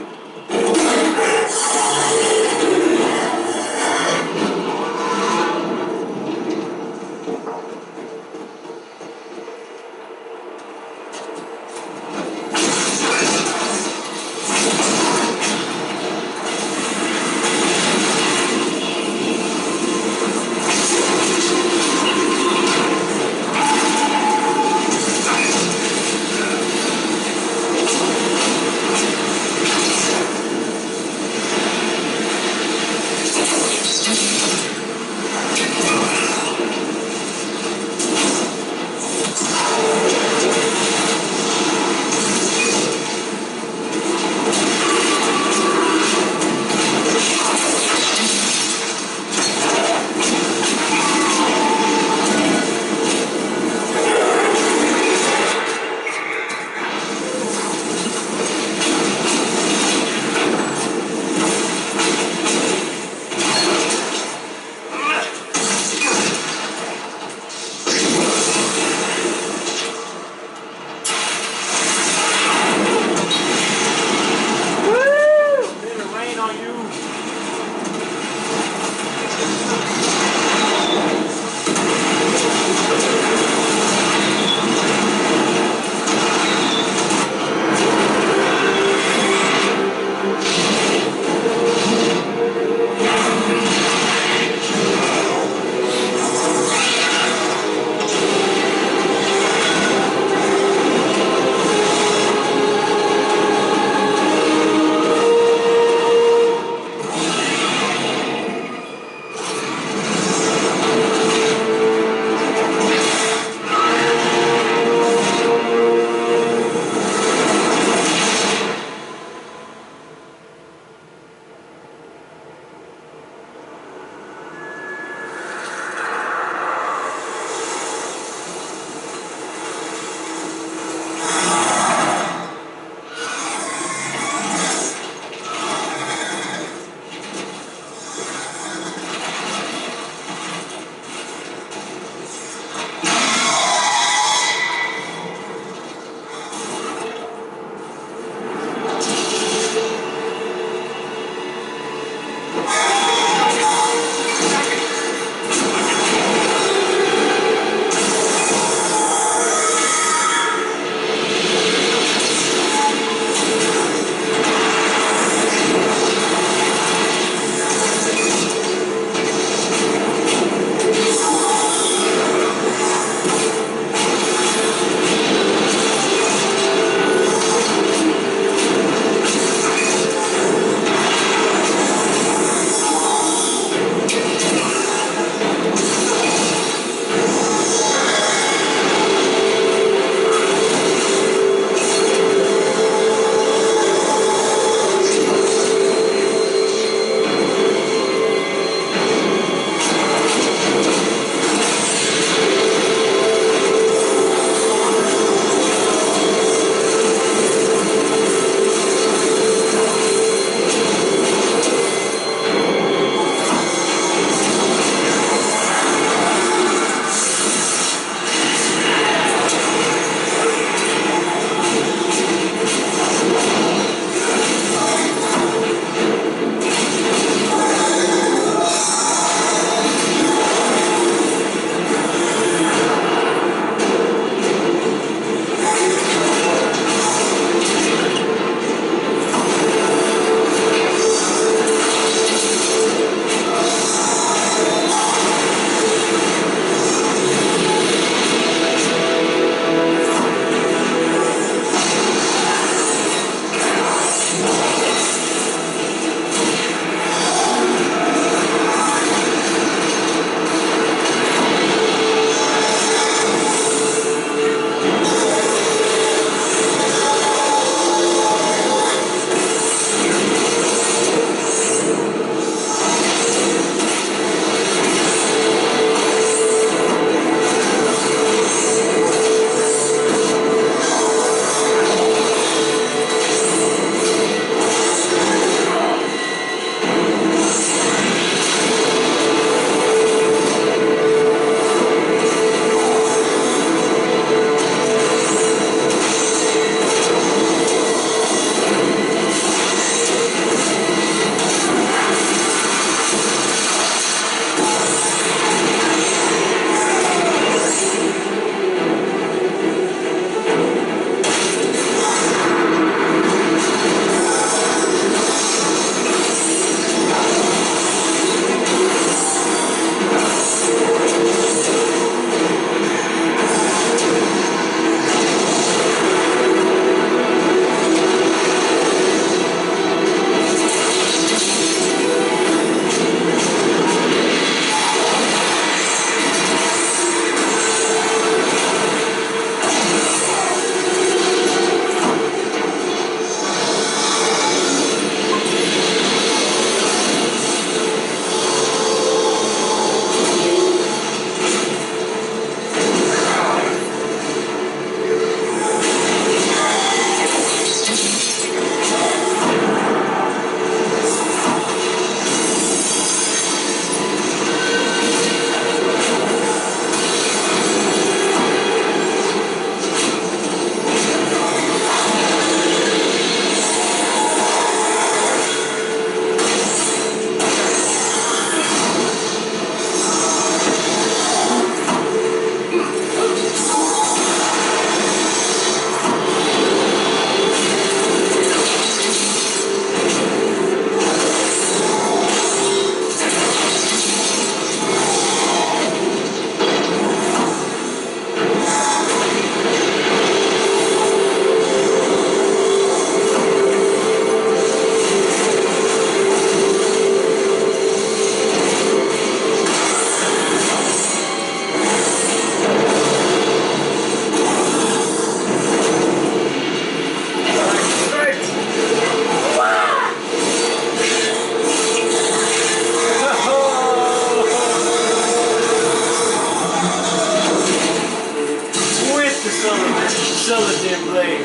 Celadon blade.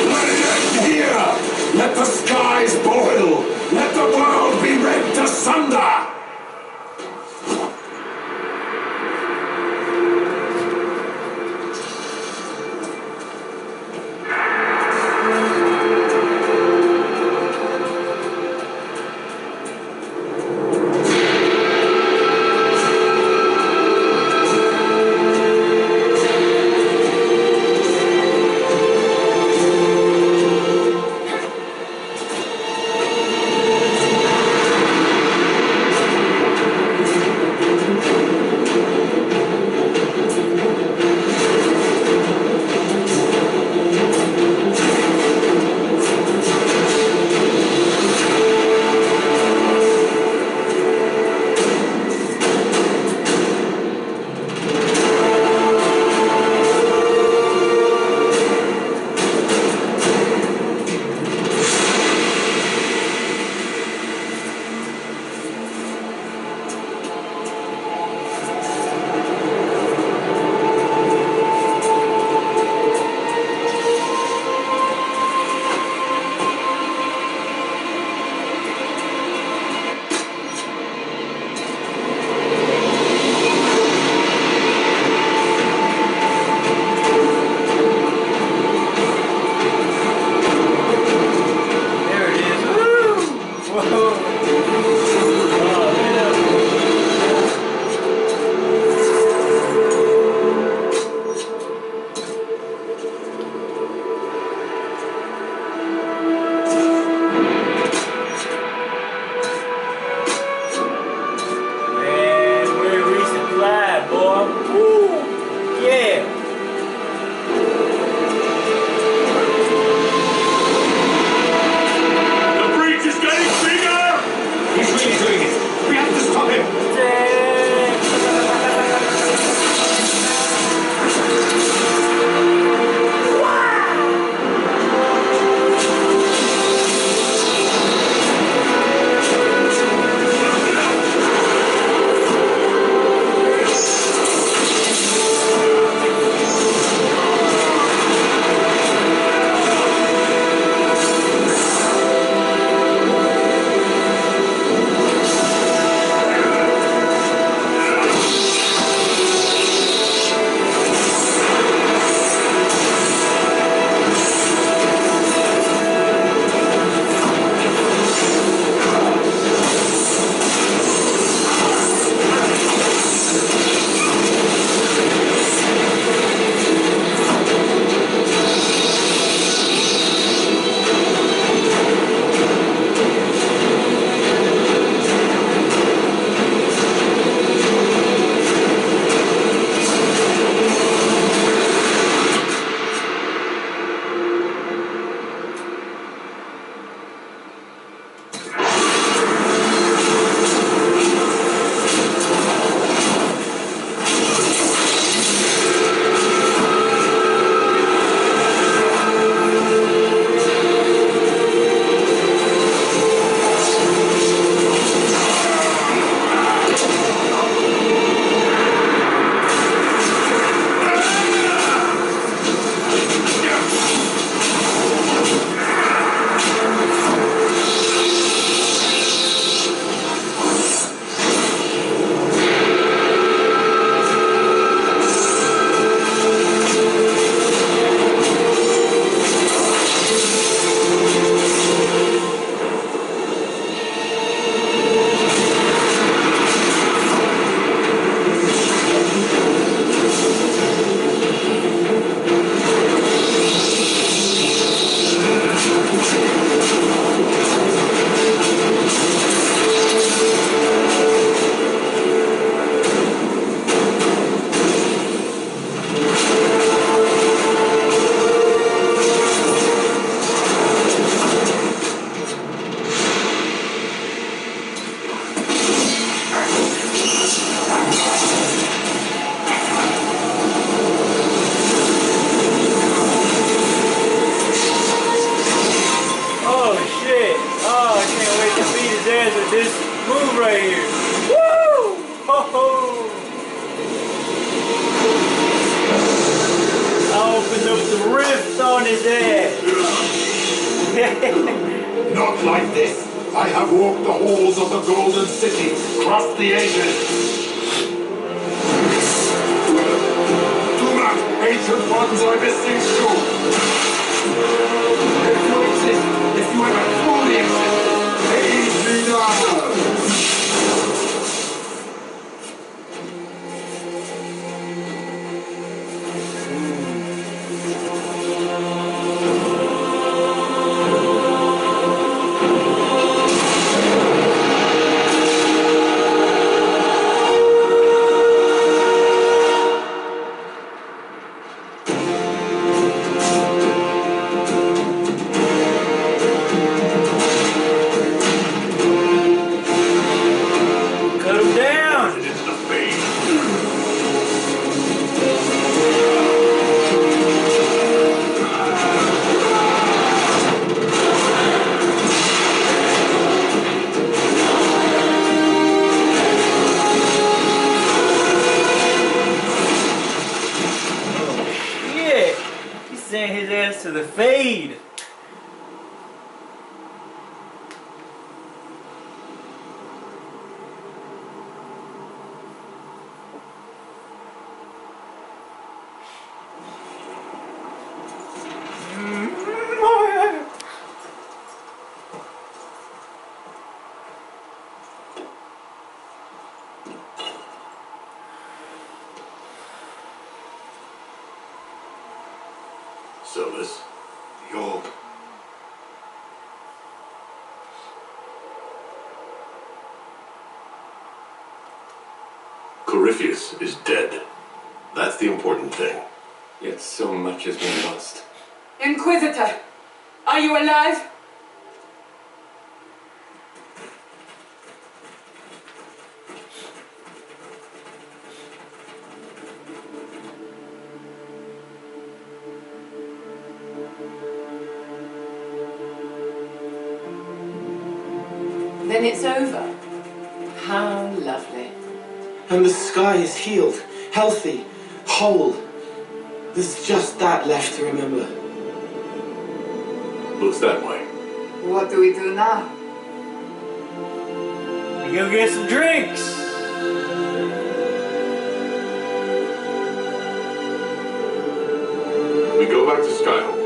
Let it end here! Let the skies boil! Let the world be rent asunder! this move right here. Woo! Ho ho! I opened up the rift on his ass. Not like this. I have walked the halls of the Golden City, crossed the ages. Do not, ancient ones, I beseech you. If you exist, if you ever truly exist, aid me now. Cut him down. Yeah, he sent his ass to the fade. Silvus, the orb. Corypheus is dead. That's the important thing. Yet so much has been lost. Inquisitor, are you alive? Then it's over. How lovely. And the sky is healed, healthy, whole. There's just that left to remember. Looks that way. What do we do now? We go get some drinks. We go back to Skyhold.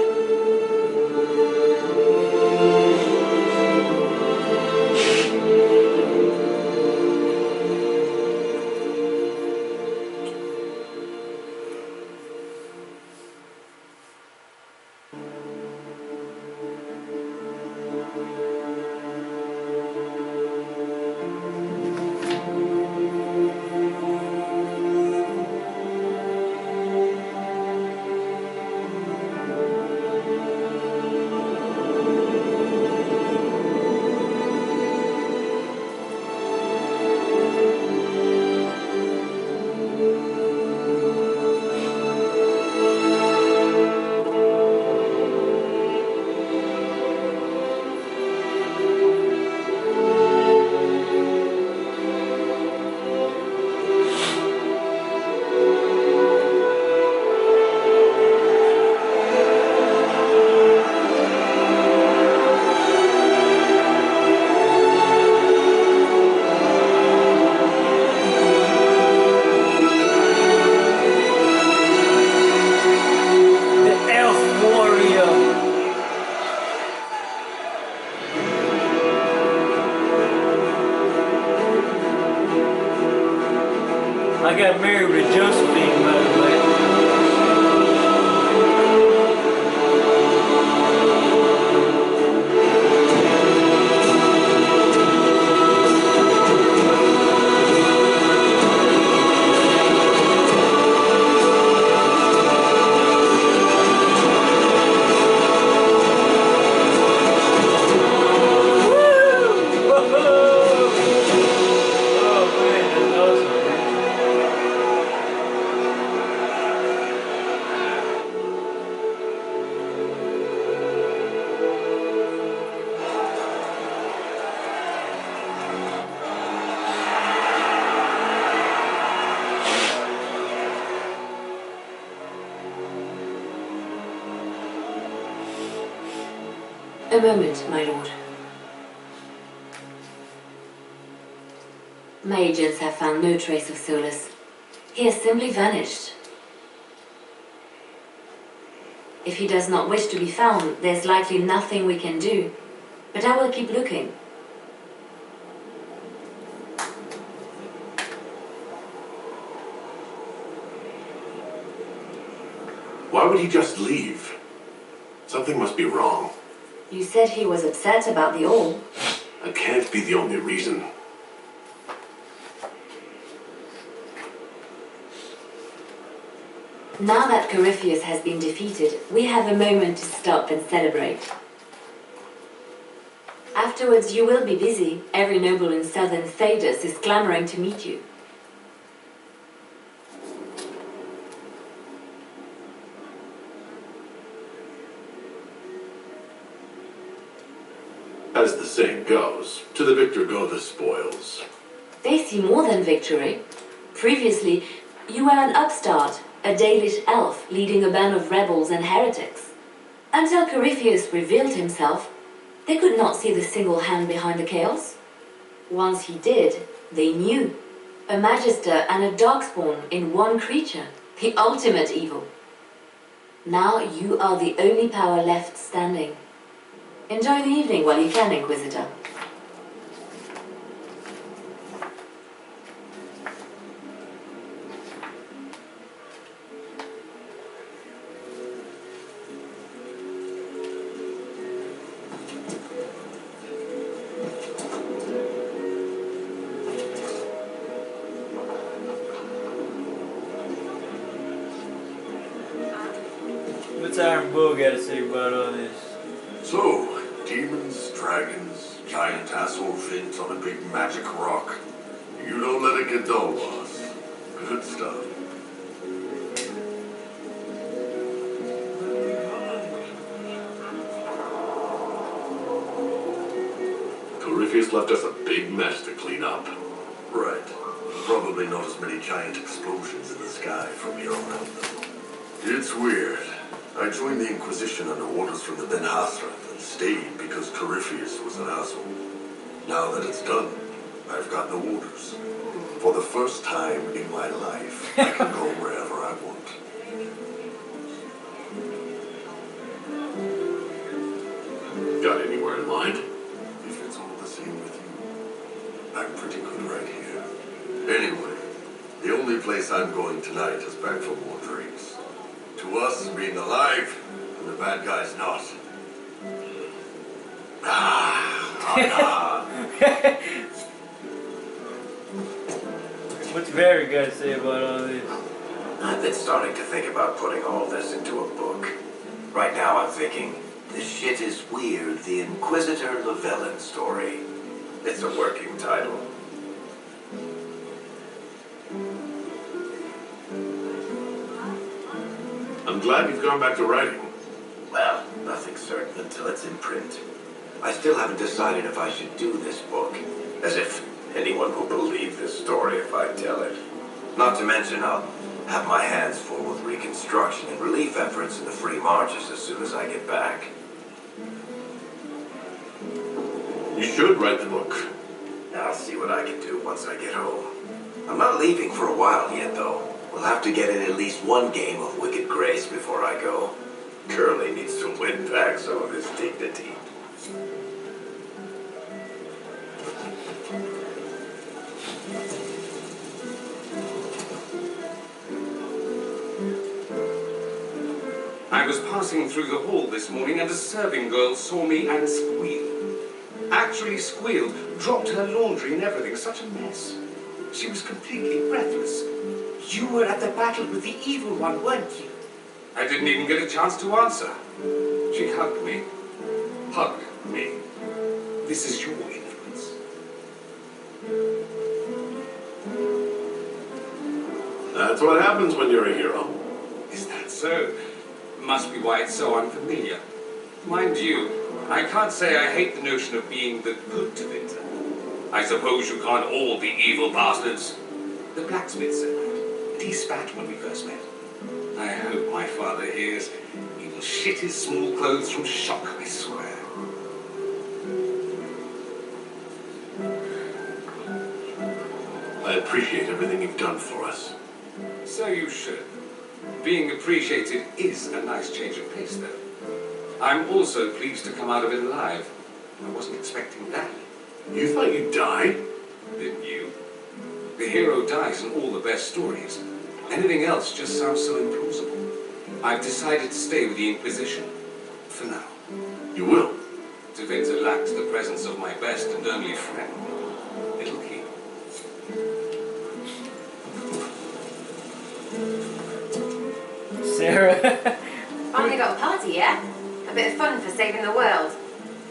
I got married with Josephine, by the way. A moment, my lord. My agents have found no trace of Solus. He has simply vanished. If he does not wish to be found, there's likely nothing we can do. But I will keep looking. Why would he just leave? Something must be wrong. You said he was upset about the orb. That can't be the only reason. Now that Corypheus has been defeated, we have a moment to stop and celebrate. Afterwards, you will be busy. Every noble in southern Thedas is clamoring to meet you. As the saying goes, to the victor go the spoils. They see more than victory. Previously, you were an upstart, a Dalish elf leading a band of rebels and heretics. Until Corypheus revealed himself, they could not see the single hand behind the chaos. Once he did, they knew. A Magister and a Darkspawn in one creature, the ultimate evil. Now you are the only power left standing. Enjoy the evening while you can, Inquisitor. What's Iron Bull got to say about all this? So, demons, dragons, giant asshole fins on a big magic rock. You don't let it get dull, boss. Good stuff. Corypheus left us a big mess to clean up. Right. Probably not as many giant explosions in the sky from here on out, though. It's weird. I joined the Inquisition under orders from the Ben Hasrath and stayed because Corypheus was an asshole. Now that it's done, I've got no orders. For the first time in my life, I can go wherever I want. Got anywhere in mind? If it's all the same with you, I'm pretty good right here. Anyway, the only place I'm going tonight is back for more drinks. To us, being alive, and the bad guy's not. What's Barry got to say about all this? I've been starting to think about putting all this into a book. Right now I'm thinking, This Shit Is Weird, the Inquisitor Llewellyn story. It's a working title. I'm glad you've gone back to writing. Well, nothing's certain until it's in print. I still haven't decided if I should do this book. As if anyone will believe this story if I tell it. Not to mention, I'll have my hands full with reconstruction and relief efforts in the free marches as soon as I get back. You should write the book. I'll see what I can do once I get home. I'm not leaving for a while yet, though. We'll have to get in at least one game of Wicked Grace before I go. Curly needs to win back some of his dignity. I was passing through the hall this morning and a serving girl saw me and squealed. Actually squealed, dropped her laundry and everything. Such a mess. She was completely breathless. You were at the battle with the evil one, weren't you? I didn't even get a chance to answer. She hugged me. Hugged me. This is your influence. That's what happens when you're a hero. Is that so? Must be why it's so unfamiliar. Mind you, I can't say I hate the notion of being the good Tevinter. I suppose you can't all be evil bastards. The blacksmith said that, but he spat when we first met. I hope my father hears. He will shit his small clothes from shock, I swear. I appreciate everything you've done for us. So you should. Being appreciated is a nice change of pace, though. I'm also pleased to come out of it alive. I wasn't expecting that. You thought you'd die? Didn't you? The hero dies in all the best stories. Anything else just sounds so implausible. I've decided to stay with the Inquisition. For now. You will? Tevinter lacks the presence of my best and only friend. It'll keep. Sarah. Finally got a party, yeah? A bit of fun for saving the world.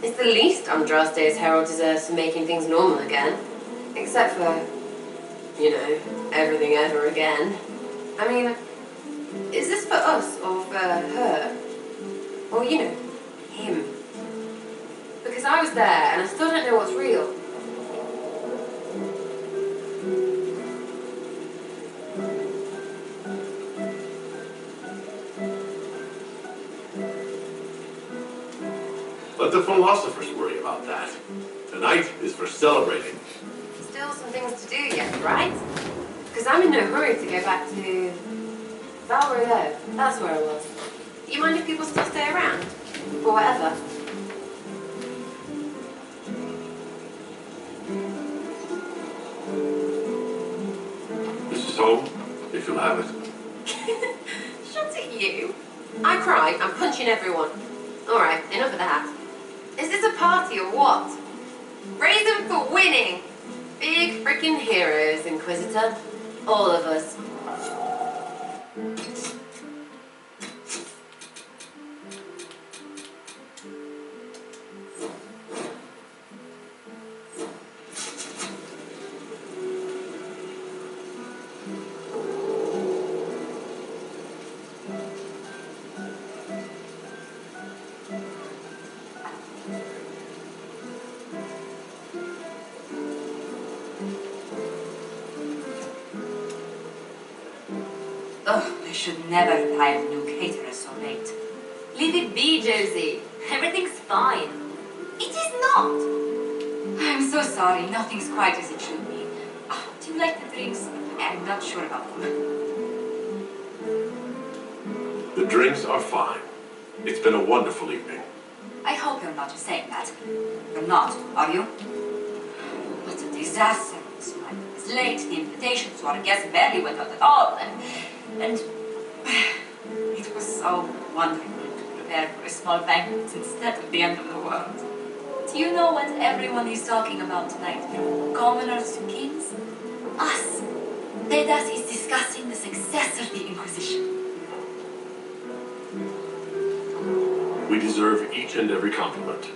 It's the least Andraste's herald deserves for making things normal again. Except for, you know, everything ever again. I mean, is this for us or for her? Or, you know, him? Because I was there and I still don't know what's real. Let the philosophers worry about that. Tonight is for celebrating. Still some things to do yet, right? Because I'm in no hurry to go back to Valrio. That's where I was. Do you mind if people still stay around? Or whatever? This is home, if you'll have it. Shut it, you. I cry, I'm punching everyone. Alright, enough of that. Is this a party or what? Raise them for winning! Big freaking heroes, Inquisitor. All of us. Oh, I should never have hired new caterers so late. Leave it be, Josie. Everything's fine. It is not! I'm so sorry, nothing's quite as it should be. Oh, do you like the drinks? I'm not sure about them. The drinks are fine. It's been a wonderful evening. I hope you're not just saying that. You're not, are you? What a disaster this morning. I was late, the invitations to our guests barely went out at all, and it was so wonderful to prepare for a small banquet instead of the end of the world. Do you know what everyone is talking about tonight, from commoners to kings? Us. Dedas is discussing the success of the Inquisition. We deserve each and every compliment.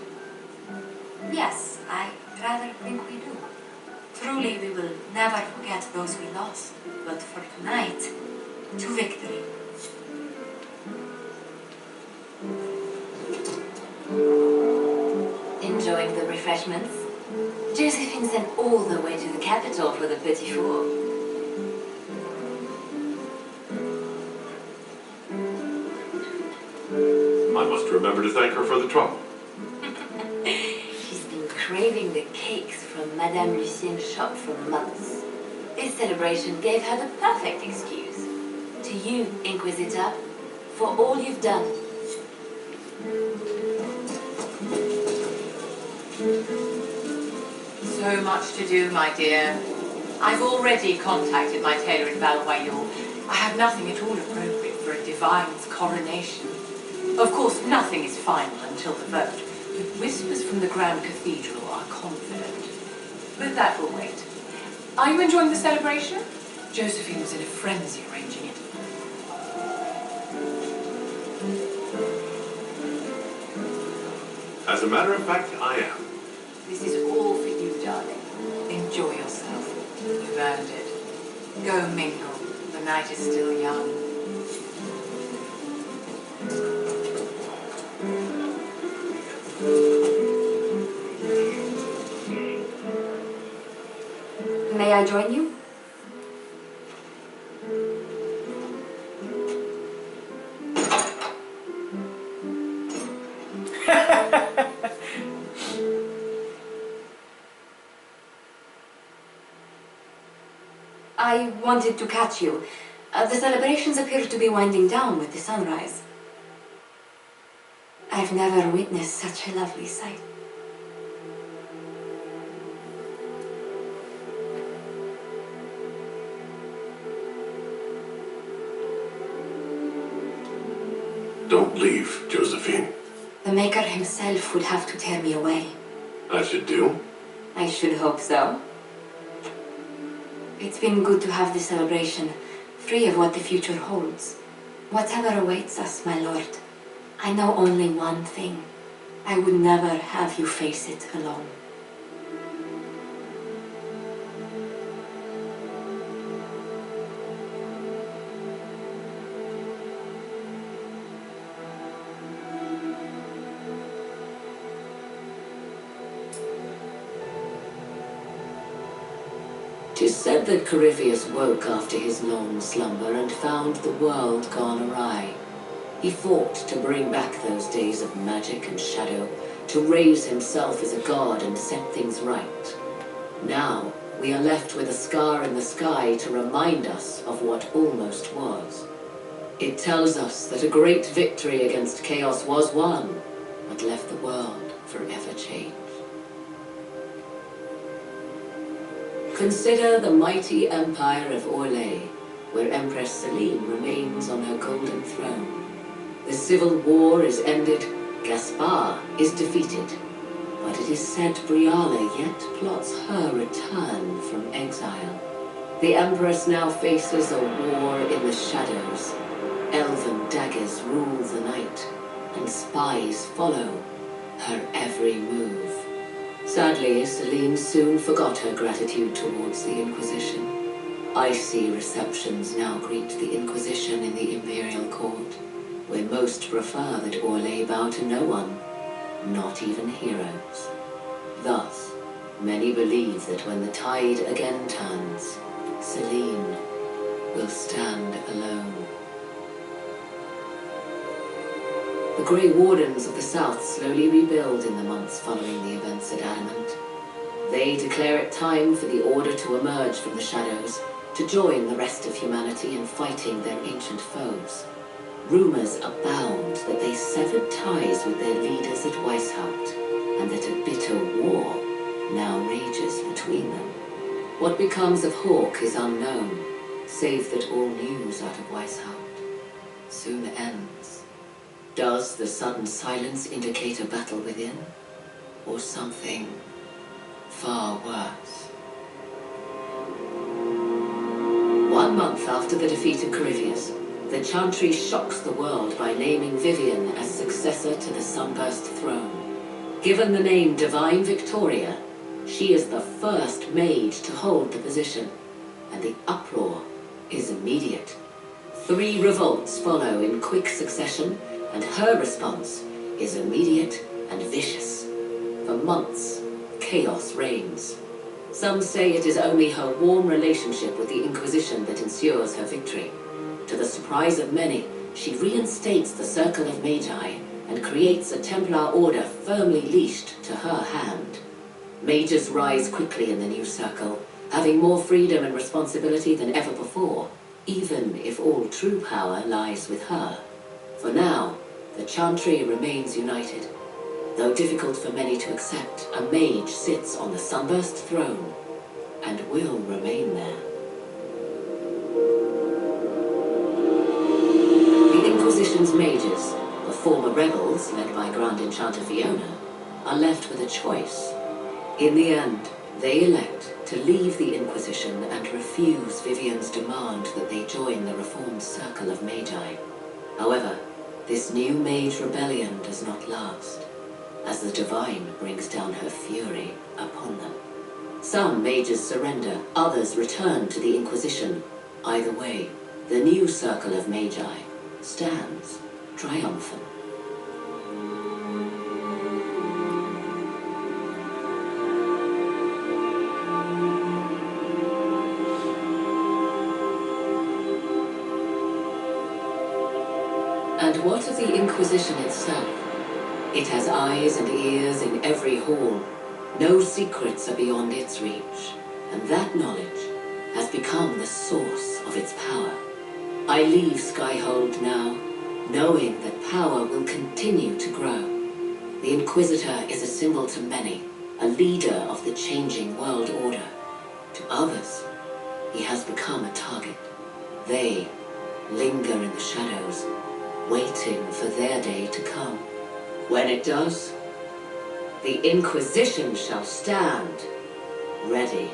Yes, I rather think we do. Truly, we will never forget those we lost. But for tonight, to victory. Enjoying the refreshments? Josephine sent all the way to the capital for the petit four. I must remember to thank her for the trouble. She's been craving the cakes from Madame Lucien's shop for months. This celebration gave her the perfect excuse. To you, Inquisitor, for all you've done. So much to do, my dear. I've already contacted my tailor in Valroyaux. I have nothing at all appropriate for a divine's coronation. Of course, nothing is final until the vote. The whispers from the Grand Cathedral are confident. But that will wait. Are you enjoying the celebration? Josephine was in a frenzy arranging it. As a matter of fact, I am. This is all for you, darling. Enjoy yourself. You've earned it. Go mingle. The night is still young. May I join you? I wanted to catch you. The celebrations appear to be winding down with the sunrise. I've never witnessed such a lovely sight. Don't leave, Josephine. The Maker himself would have to tear me away. I should do? I should hope so. It's been good to have this celebration, free of what the future holds. Whatever awaits us, my lord, I know only one thing. I would never have you face it alone. Tis said that Corypheus woke after his long slumber and found the world gone awry. He fought to bring back those days of magic and shadow, to raise himself as a god and set things right. Now, we are left with a scar in the sky to remind us of what almost was. It tells us that a great victory against chaos was won, but left the world forever changed. Consider the mighty empire of Orlais, where Empress Celine remains on her golden throne. The civil war is ended, Gaspar is defeated, but it is said Briala yet plots her return from exile. The Empress now faces a war in the shadows. Elven daggers rule the night, and spies follow her every move. Sadly, Celine soon forgot her gratitude towards the Inquisition. Icy receptions now greet the Inquisition in the Imperial Court, where most prefer that Orlais bow to no one, not even heroes. Thus, many believe that when the tide again turns, Celine will stand alone. The Grey Wardens of the South slowly rebuild in the months following the events at Adamant. They declare it time for the Order to emerge from the shadows, to join the rest of humanity in fighting their ancient foes. Rumors abound that they severed ties with their leaders at Weishaupt, and that a bitter war now rages between them. What becomes of Hawke is unknown, save that all news out of Weishaupt soon ends. Does the sudden silence indicate a battle within, or something far worse? 1 month after the defeat of Corypheus, the Chantry shocks the world by naming Vivian as successor to the Sunburst throne. Given the name Divine Victoria, she is the first mage to hold the position, and the uproar is immediate. 3 revolts follow in quick succession, and her response is immediate and vicious. For months, chaos reigns. Some say it is only her warm relationship with the Inquisition that ensures her victory. To the surprise of many, she reinstates the Circle of Magi and creates a Templar order firmly leashed to her hand. Mages rise quickly in the new circle, having more freedom and responsibility than ever before, even if all true power lies with her. For now, the Chantry remains united. Though difficult for many to accept, a mage sits on the Sunburst throne and will remain there. The Inquisition's mages, the former rebels led by Grand Enchanter Fiona, are left with a choice. In the end, they elect to leave the Inquisition and refuse Vivian's demand that they join the reformed Circle of Magi. However, this new mage rebellion does not last, as the Divine brings down her fury upon them. Some mages surrender, others return to the Inquisition. Either way, the new Circle of Magi stands triumphant. And what of the Inquisition itself? It has eyes and ears in every hall. No secrets are beyond its reach, and that knowledge has have become the source of its power. I leave Skyhold now, knowing that power will continue to grow. The Inquisitor is a symbol to many, a leader of the changing world order. To others, he has become a target. They linger in the shadows, waiting for their day to come. When it does, the Inquisition shall stand ready.